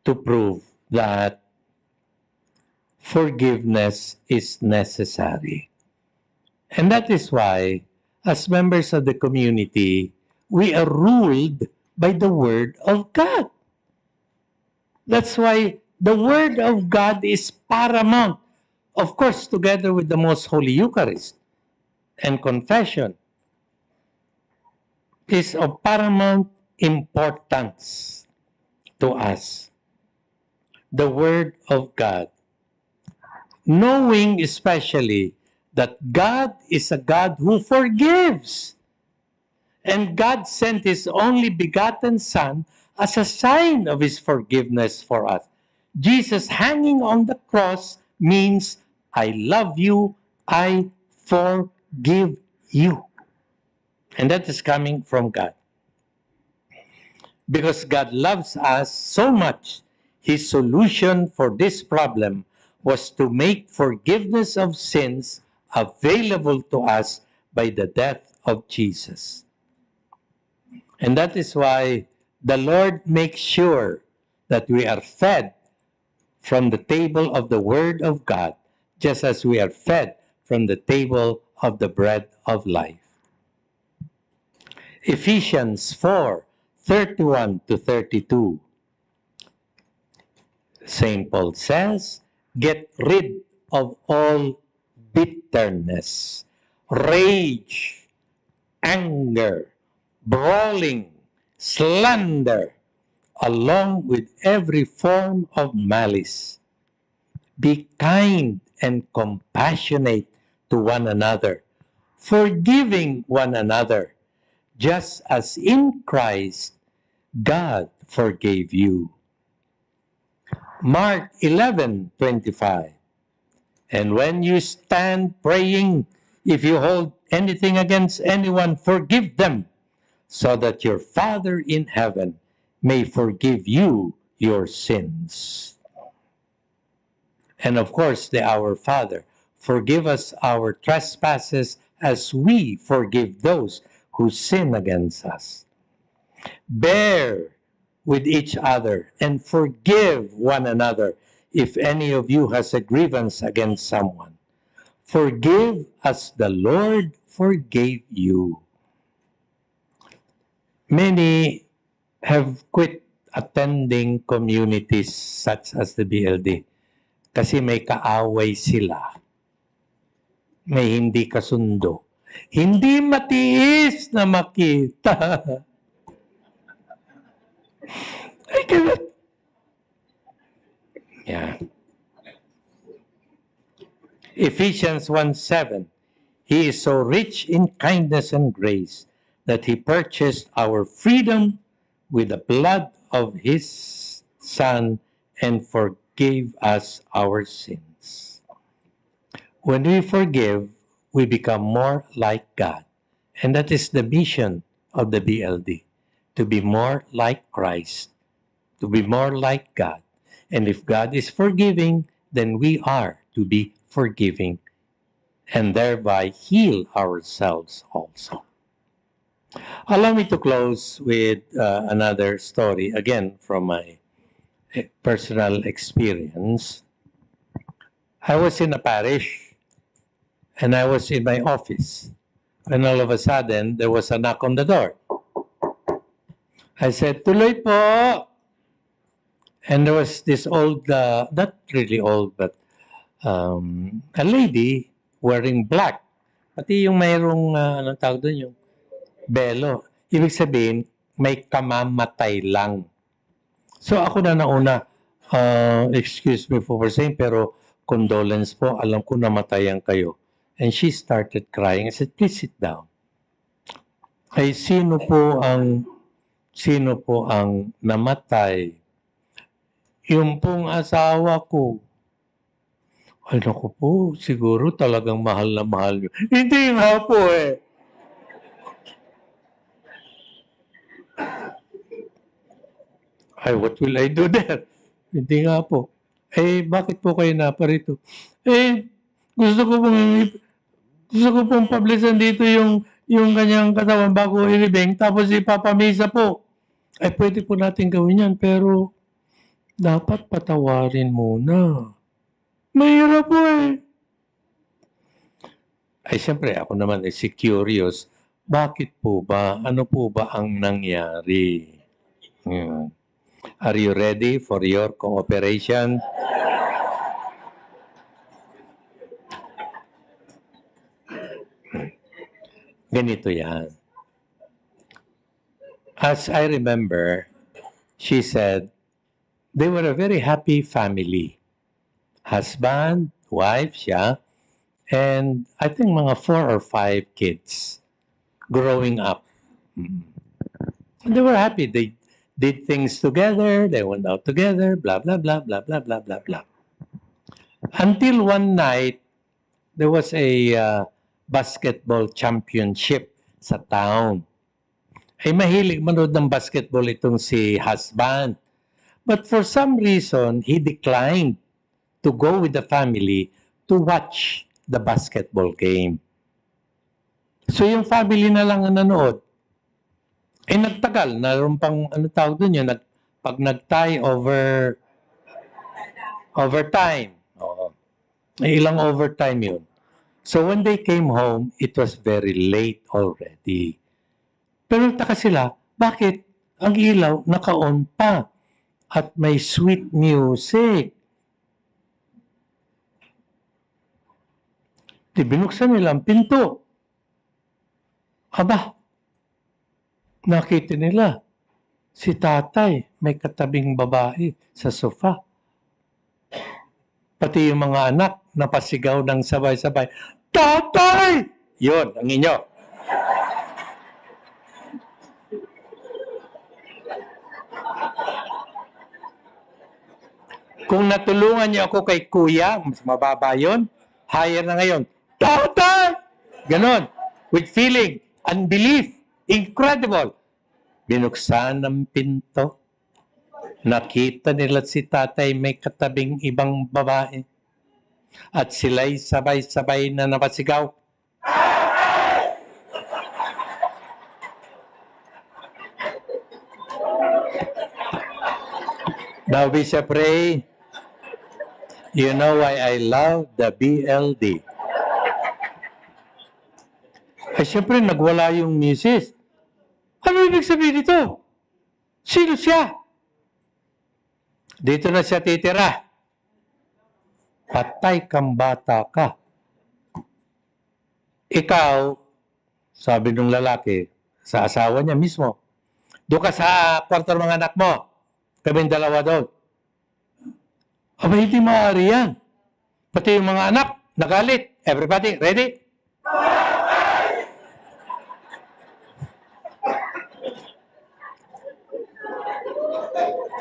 to prove that forgiveness is necessary. And that is why, as members of the community, we are ruled by the Word of God. That's why the Word of God is paramount. Of course, together with the Most Holy Eucharist and confession, is of paramount importance to us. The Word of God. Knowing especially that God is a God who forgives. And God sent His only begotten Son as a sign of His forgiveness for us. Jesus hanging on the cross means, I love you, I forgive you. And that is coming from God. Because God loves us so much, His solution for this problem was to make forgiveness of sins available to us by the death of Jesus. And that is why the Lord makes sure that we are fed from the table of the Word of God, just as we are fed from the table of the bread of life. Ephesians 4:31 to 32. St. Paul says, get rid of all bitterness, rage, anger, brawling, slander, along with every form of malice. Be kind and compassionate to one another, forgiving one another, just as in Christ God forgave you. Mark 11:25. And when you stand praying, if you hold anything against anyone, forgive them, so that your Father in heaven may forgive you your sins. And of course, the Our Father, forgive us our trespasses as we forgive those who sin against us. Bear with each other and forgive one another if any of you has a grievance against someone. Forgive as the Lord forgave you. Many have quit attending communities such as the BLD kasi may kaaway sila. May hindi kasundo. Hindi matiis na makita. I cannot. Yeah. Ephesians 1:7. He is so rich in kindness and grace that He purchased our freedom with the blood of His Son and forgave us our sins. When we forgive, we become more like God. And that is the mission of the BLD, to be more like Christ, to be more like God. And if God is forgiving, then we are to be forgiving and thereby heal ourselves also. Allow me to close with another story, again from my personal experience. I was in a parish and I was in my office, and all of a sudden there was a knock on the door. I said, tuloy po. And there was this old, not really old, but a lady wearing black. Pati yung mayroong, anong tawag doon, yung belo. Ibig sabihin, may kamamatay lang. So ako na nauna, excuse me for saying, pero condolence po. Alam ko namatayan kayo. And she started crying. I said, please sit down. Ay, sino po ang namatay? Yung pong asawa ko. Ay, naku po, siguro talagang mahal na mahal niyo. Hindi nga po eh. Ay, what will I do there? Hindi nga po. Eh, bakit po kayo naparito? Eh, gusto ko pong publisan dito yung kanyang katawan bago ilibing, tapos ipapamisa po. Ay, pwede po natin gawin yan, pero dapat patawarin muna. Mahirap po eh. Ay, siyempre, ako naman ay si curious. Bakit po ba? Ano po ba ang nangyari? Yan. Are you ready for your cooperation? Ganito yan. As I remember, she said, they were a very happy family. Husband, wife, siya, and I think mga 4 or 5 kids growing up. They were happy. They did things together. They went out together, blah, blah, blah, blah, blah, blah, blah, blah. Until one night, there was a basketball championship sa town. Ay mahilig manood ng basketball itong si husband. But for some reason, he declined to go with the family to watch the basketball game. So yung family na lang ang nanood. Eh nagtagal, naroon pang ano tawag doon yun, pag nag-tie overtime. Oo. Eh, ilang overtime yun. So when they came home, it was very late already. Pero nagtaka sila, bakit ang ilaw naka-on pa at may sweet music? Di binuksan nila ang pinto. Aba, nakita nila si tatay may katabing babae sa sofa. Pati yung mga anak napasigaw ng sabay-sabay, "Tatay!" Yun, ang inyo. Kung natulungan niyo ako kay kuya, mas mababa yun, higher na ngayon. Tatay! Ganon. With feeling, unbelief, incredible. Binuksan ng pinto. Nakita nila si tatay may katabing ibang babae. At sila'y sabay-sabay na napasigaw. Now, Bishop Ray, you know why I love the BLD. Ay, siyempre, nagwala yung misis. Ano ibig sabihin dito? Sino siya? Dito na siya titira. Patay kang bata ka. Ikaw, sabi ng lalaki, sa asawa niya mismo, doon ka sa kwarto ng mga anak mo. Kaming dalawa doon. Aba, hindi maaari yan. Pati yung mga anak, nagalit. Everybody, ready?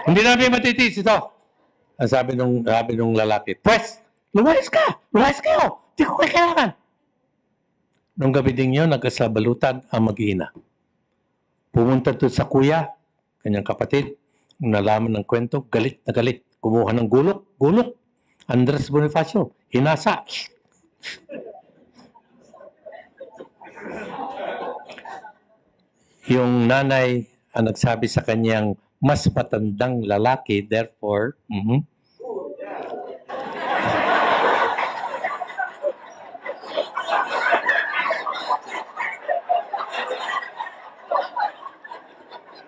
Hindi namin matitiis ito. Ang sabi nung lalaki, "Pwes, lumayas ka! Lumayas kayo! Di ko kailangan!" Nung gabi din yun, nagkasabalutan ang mag-ina. Pumunta doon sa kuya, kanyang kapatid, nung nalaman ng kwento, galit na galit. Kumuha ng gulok. Andres Bonifacio, hinasa. Yung nanay ang nagsabi sa kanyang mas matandang lalaki, therefore,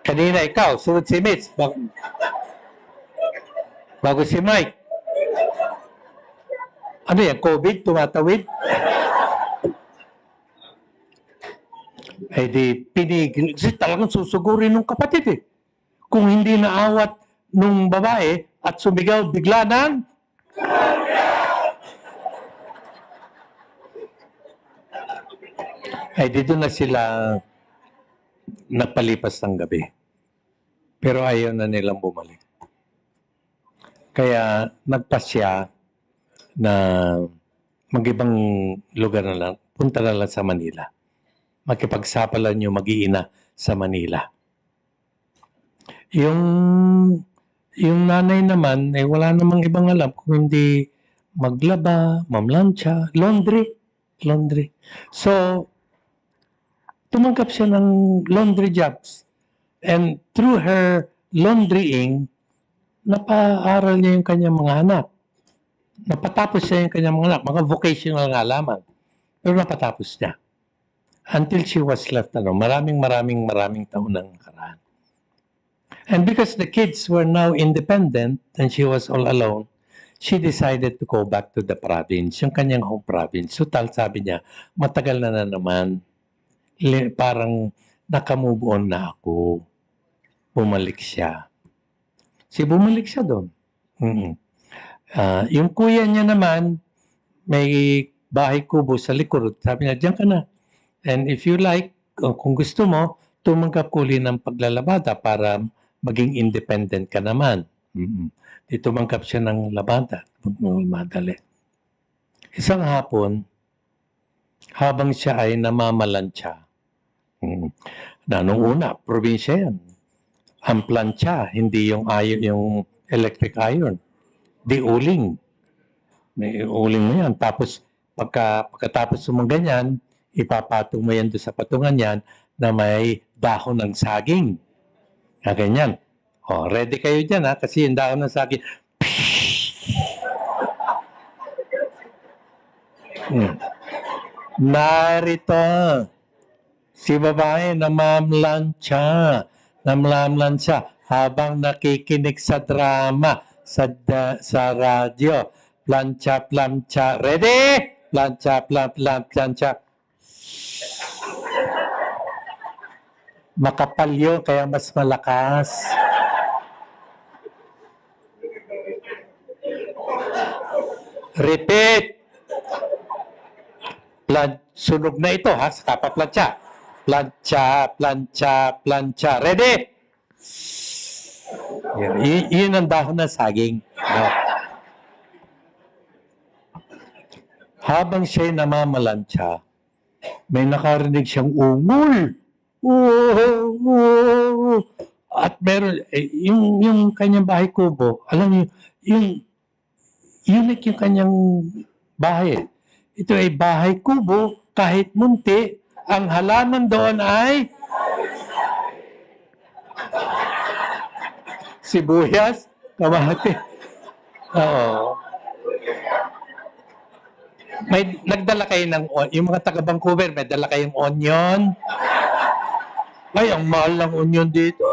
kanina ikaw, sunod si Mitch, bago si Mike. Ano yan, COVID, tumatawid? Eh di, pinigil. Kasi talagang susugurin ng kapatid eh. Kung hindi naawat nung babae at sumigaw bigla ng Ay dito na sila napalipas ng gabi. Pero ayaw na nilang bumalik. Kaya nagpasya na mag-ibang lugar na lang, punta na lang sa Manila. Makipagsapalaran yung mag-iina sa Manila. Yung nanay naman, wala namang ibang alam kung hindi maglaba, mamlansya, laundry. So, tumanggap siya ng laundry jobs. And through her laundrying, napaaral niya yung kanyang mga anak. Napatapos siya yung kanyang mga anak. Mga vocational nga lamang. Pero napatapos niya. Until she was left alone. Maraming taon nang nakaraan. And because the kids were now independent and she was all alone, she decided to go back to the province, yung kanyang home province. So sabi niya, matagal na naman. Parang nakamove on na ako. Bumalik siya. Bumalik siya doon. Yung kuya niya naman, may bahay kubo sa likod. Sabi niya, diyan ka na. And if you like, kung gusto mo, tumanggap uli ng paglalabada para maging independent ka naman. Tumanggap siya ng labada. Madali. Isang hapon, habang siya ay namamalansya, na nung una, probinsya yan. Ang plancha, hindi yung electric iron. Di uling. May uling mo yan. Tapos, pagkatapos mo ganyan, ipapatong mo yan doon sa patungan yan na may dahon ng saging. Ganyan. Ready kayo dyan kasi yung dahon ng saging. Narito. Si babae namamlansya habang nakikinig sa drama sa radyo. Plancha. Ready? Plancha. Makapal yun, kaya mas malakas. Repeat. Sunog na ito sa kapaplancha. Plancha. Ready? Yun ang dahon ng saging. Habang siya'y namamalansya, may nakarinig siyang ungol. At meron, yung kanyang bahay kubo, alam niyo, yung unique yung kanyang bahay. Ito ay bahay kubo, kahit munti, ang halaman doon ay sibuyas, kamahati. Oo. May nagdala kayo yung mga taga Vancouver, may dala kayong onion. Ay, ang mahal ng onion dito.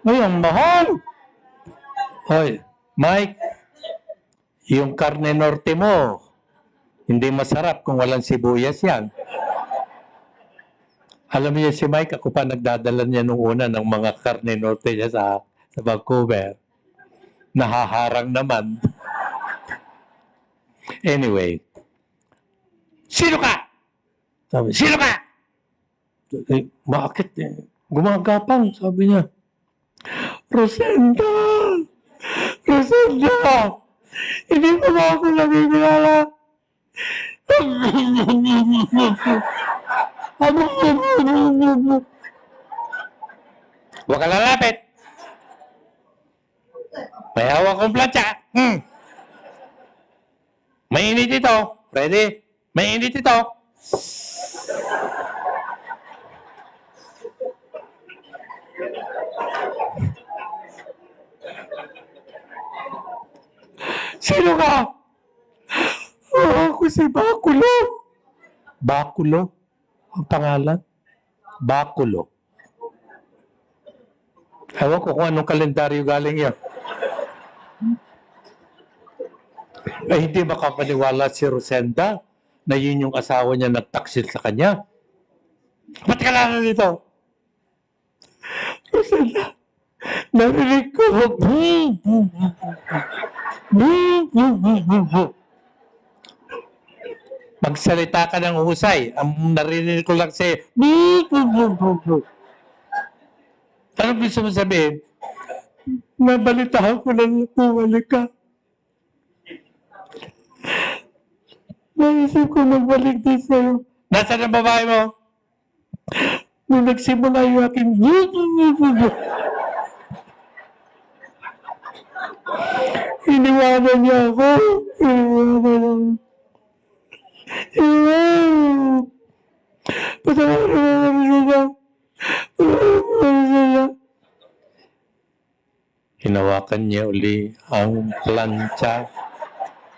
Ay, ang mahal. Hoy, Mike, yung karne norte mo, hindi masarap kung walang sibuyas yan. Alam niyo si Mike, ako pa nagdadala niya nung una ng mga karne norte niya sa Vancouver. Nahaharang naman. Anyway, sino ka? Sabi, sino ka? Bakit? Gumagapang, sabi niya. Rosenda! Hindi mo ba ako nakikilala? Huwag ka lalapit. May hawak kong plancha. Mainit ito. Ready? Mainit ito. Sino ka? Ako si Bakulo. Bakulo? Ang pangalan? Bakulo. Ewan ko kung anong kalendaryo galing yan. Ay, hindi makapaniwala si Rosenda na yun yung asawa niya nagtaksil sa kanya. Ba't ka lang dito? Rosenda, narinig ko. Magsalita ka ng husay. Ang narinig ko lang sa'yo, ano gusto mo sabihin? Nabalitahan ko lang bumalik ka. Naisip ko magbalik din sa'yo. Nasaan ang babae mo? Nung nagsimula yung aking iniwanan niya ako. Hinawakan niya uli ang plancha.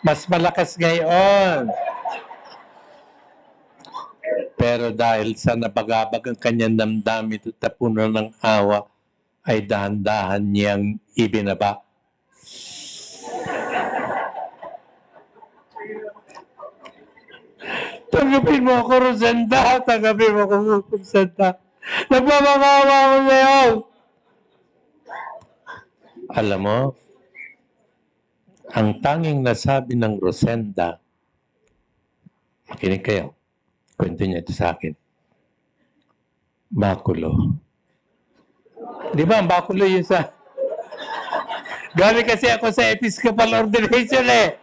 Mas malakas ngayon. Pero dahil sa nabagabag ang kanyang damdamin at tapunan ng awa, ay dahan-dahan niyang ibinaba. Tanggapin mo ako, Rosenda. Tanggapin mo ako, Rosenda. Nagmamakawa ko sa'yo. Alam mo, ang tanging nasabi ng Rosenda, makinig kayo, kwento niya ito sa akin. Bakulo. Di ba, ang bakulo yun sa... Galing kasi ako sa Episcopal Ordination eh.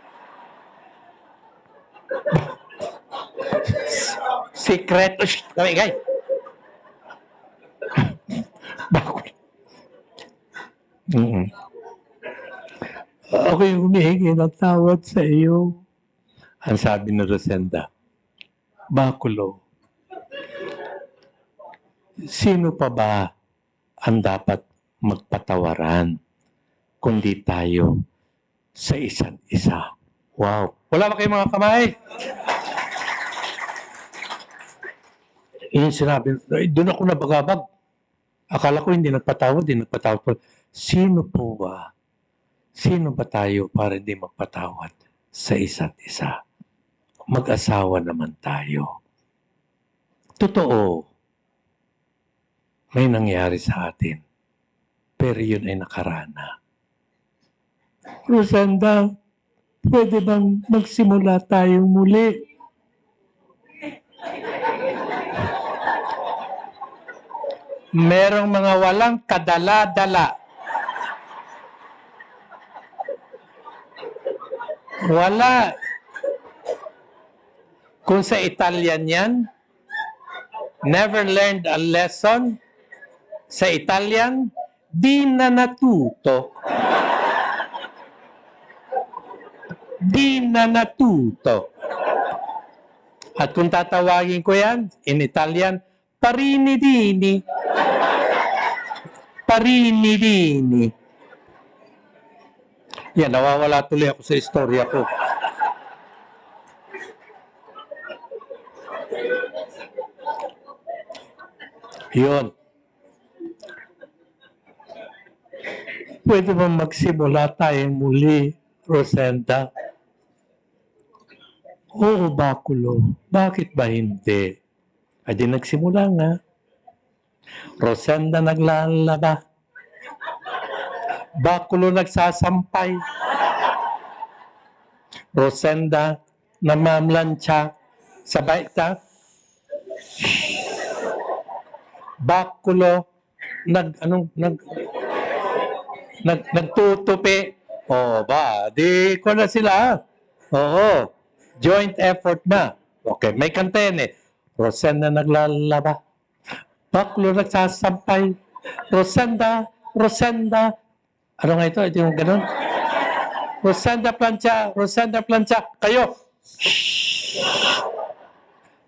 Sikreto. Kami, guys. Bakulo. Ako'y humihingi ng tawad sa iyo. Ang sabi ni Rosenda, Bakulo, sino pa ba ang dapat magpatawaran kundi tayo sa isa't isa? Wow! Wala ba kayong mga kamay? Yung sinabi, doon ako nabagabag. Akala ko hindi nagpatawad, pa. Sino po ba? Sino ba tayo para hindi magpatawad sa isa't isa? Mag-asawa naman tayo. Totoo, may nangyari sa atin. Pero yun ay nakarana. Rosenda, pwede bang magsimula tayong muli? Merong mga walang kadala-dala. Wala. Kung sa Italian yan, never learned a lesson. Sa Italian, di na natuto. Di na natuto. At kung tatawagin ko yan, in Italian, parinidini. Parinidini. Yan, nawawala tuloy ako sa istorya ko. Yun. Pwede ba magsimula tayong muli, Rosenda? Oo, Bakulo. Bakit ba hindi? Ay di nagsimula nga. Rosenda naglalaba. Bakulo nagsasampay. Rosenda namamlansya. Sabay ka. Bakulo nagtutupi. O ba, di ko na sila. Oo. Joint effort na. Okay, may kanta yan eh. Rosenda naglalaba. Bakulo nagsasampay. Rosenda, Rosenda. Ano nga ito? Ito yung ganun. Rosenda plancha, Rosenda plancha. Kayo.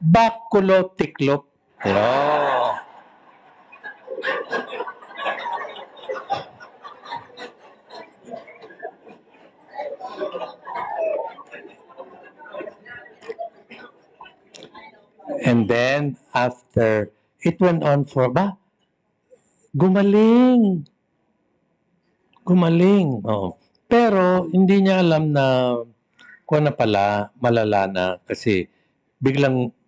Bakulo tiklop. Oh. And then, after, it went on for, gumaling. Gumaling. Oh. Pero, hindi niya alam na, kung na pala, malala na, kasi,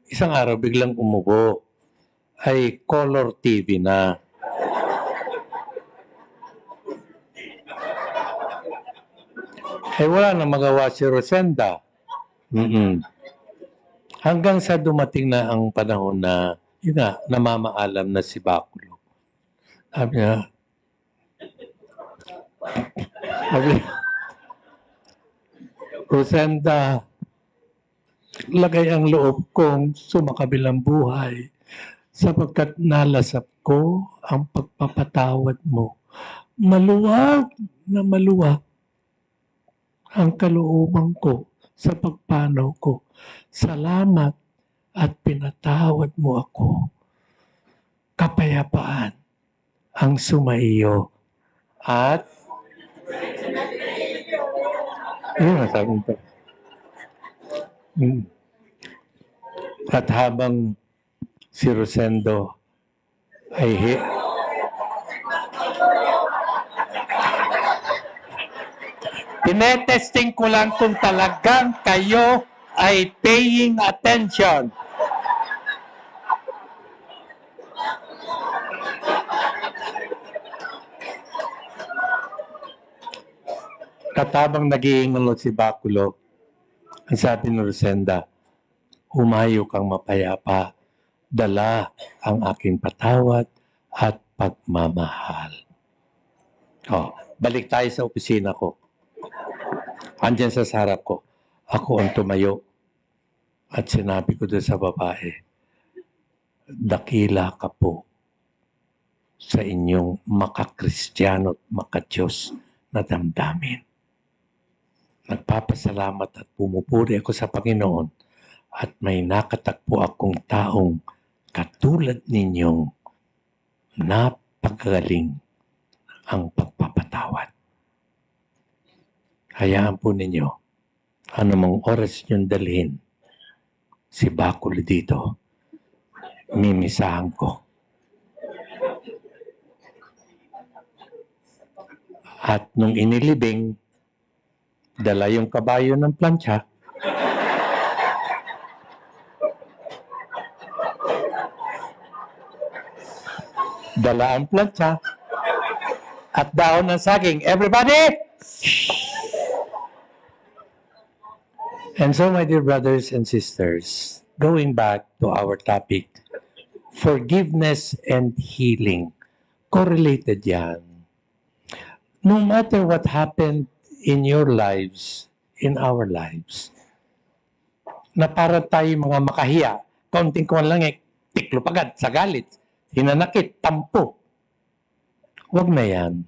isang araw, biglang umubo. Ay, color TV na. Wala na magawa si Rosenda. Hanggang sa dumating na ang panahon na, yun nga, namamaalam na si Baculo. Sabi niya, Rosenda, lagay ang loob kong sumakabilang buhay sapagkat nalasap ko ang pagpapatawad mo. Maluwag na maluwag ang kalooban ko sa pagpanaw ko. Salamat at pinatawad mo ako. Kapayapaan ang sumaiyo at yun ang sabi ko. At habang si Rosendo ay tinetesting ko lang kung talagang kayo ay paying attention. Katabang nag-iingalo si Baculo, ang sabi ni Rosenda, humayo kang mapayapa, dala ang aking patawad at pagmamahal. Balik tayo sa opisina ko. Andyan sa sarap ko. Ako ang tumayo. At sinabi ko doon sa babae, dakila ka po sa inyong makakristiyano at makadiyos na damdamin. Nagpapasalamat at pumupuri ako sa Panginoon at may nakatagpo akong taong katulad ninyong napakagaling ang pagpapatawad. Hayaan po ninyo, anumang oras niyong dalhin si Baculo dito, mimisahan ko. At nung inilibing, dala yung kabayo ng plancha, dala ang plancha, at daon ng saging. Everybody! And so, my dear brothers and sisters, going back to our topic, forgiveness and healing. Correlated yan. No matter what happened in your lives, in our lives, na para tayo mga makahiya, kaunting kuwan lang tiklo pagad, sa galit, hinanakit, tampo. Huwag na yan.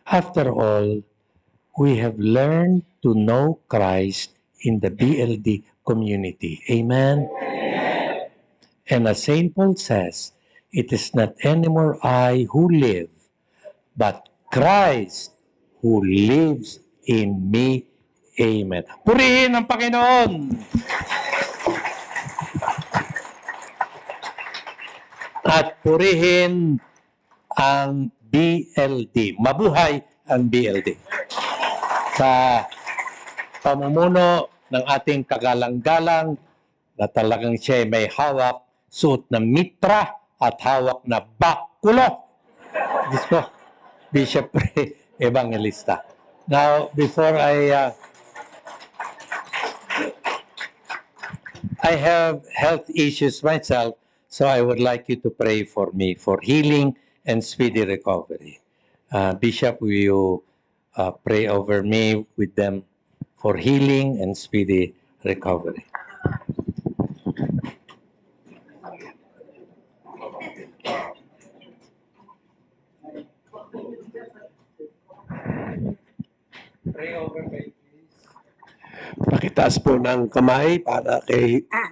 After all, we have learned to know Christ in the BLD community. Amen? Amen. And as St. Paul says, it is not anymore I who live, but Christ who lives in me. Amen. Purihin ang Panginoon! At purihin ang BLD. Mabuhay ang BLD. Sa pamumuno ng ating kagalang-galang na talagang siya may hawak, suot na mitra at hawak na bakulo. Bishop Evangelista. Now, before I have health issues myself, so I would like you to pray for me for healing and speedy recovery. Bishop, will you pray over me with them for healing and speedy recovery? Pakitaas po ng kamay para kay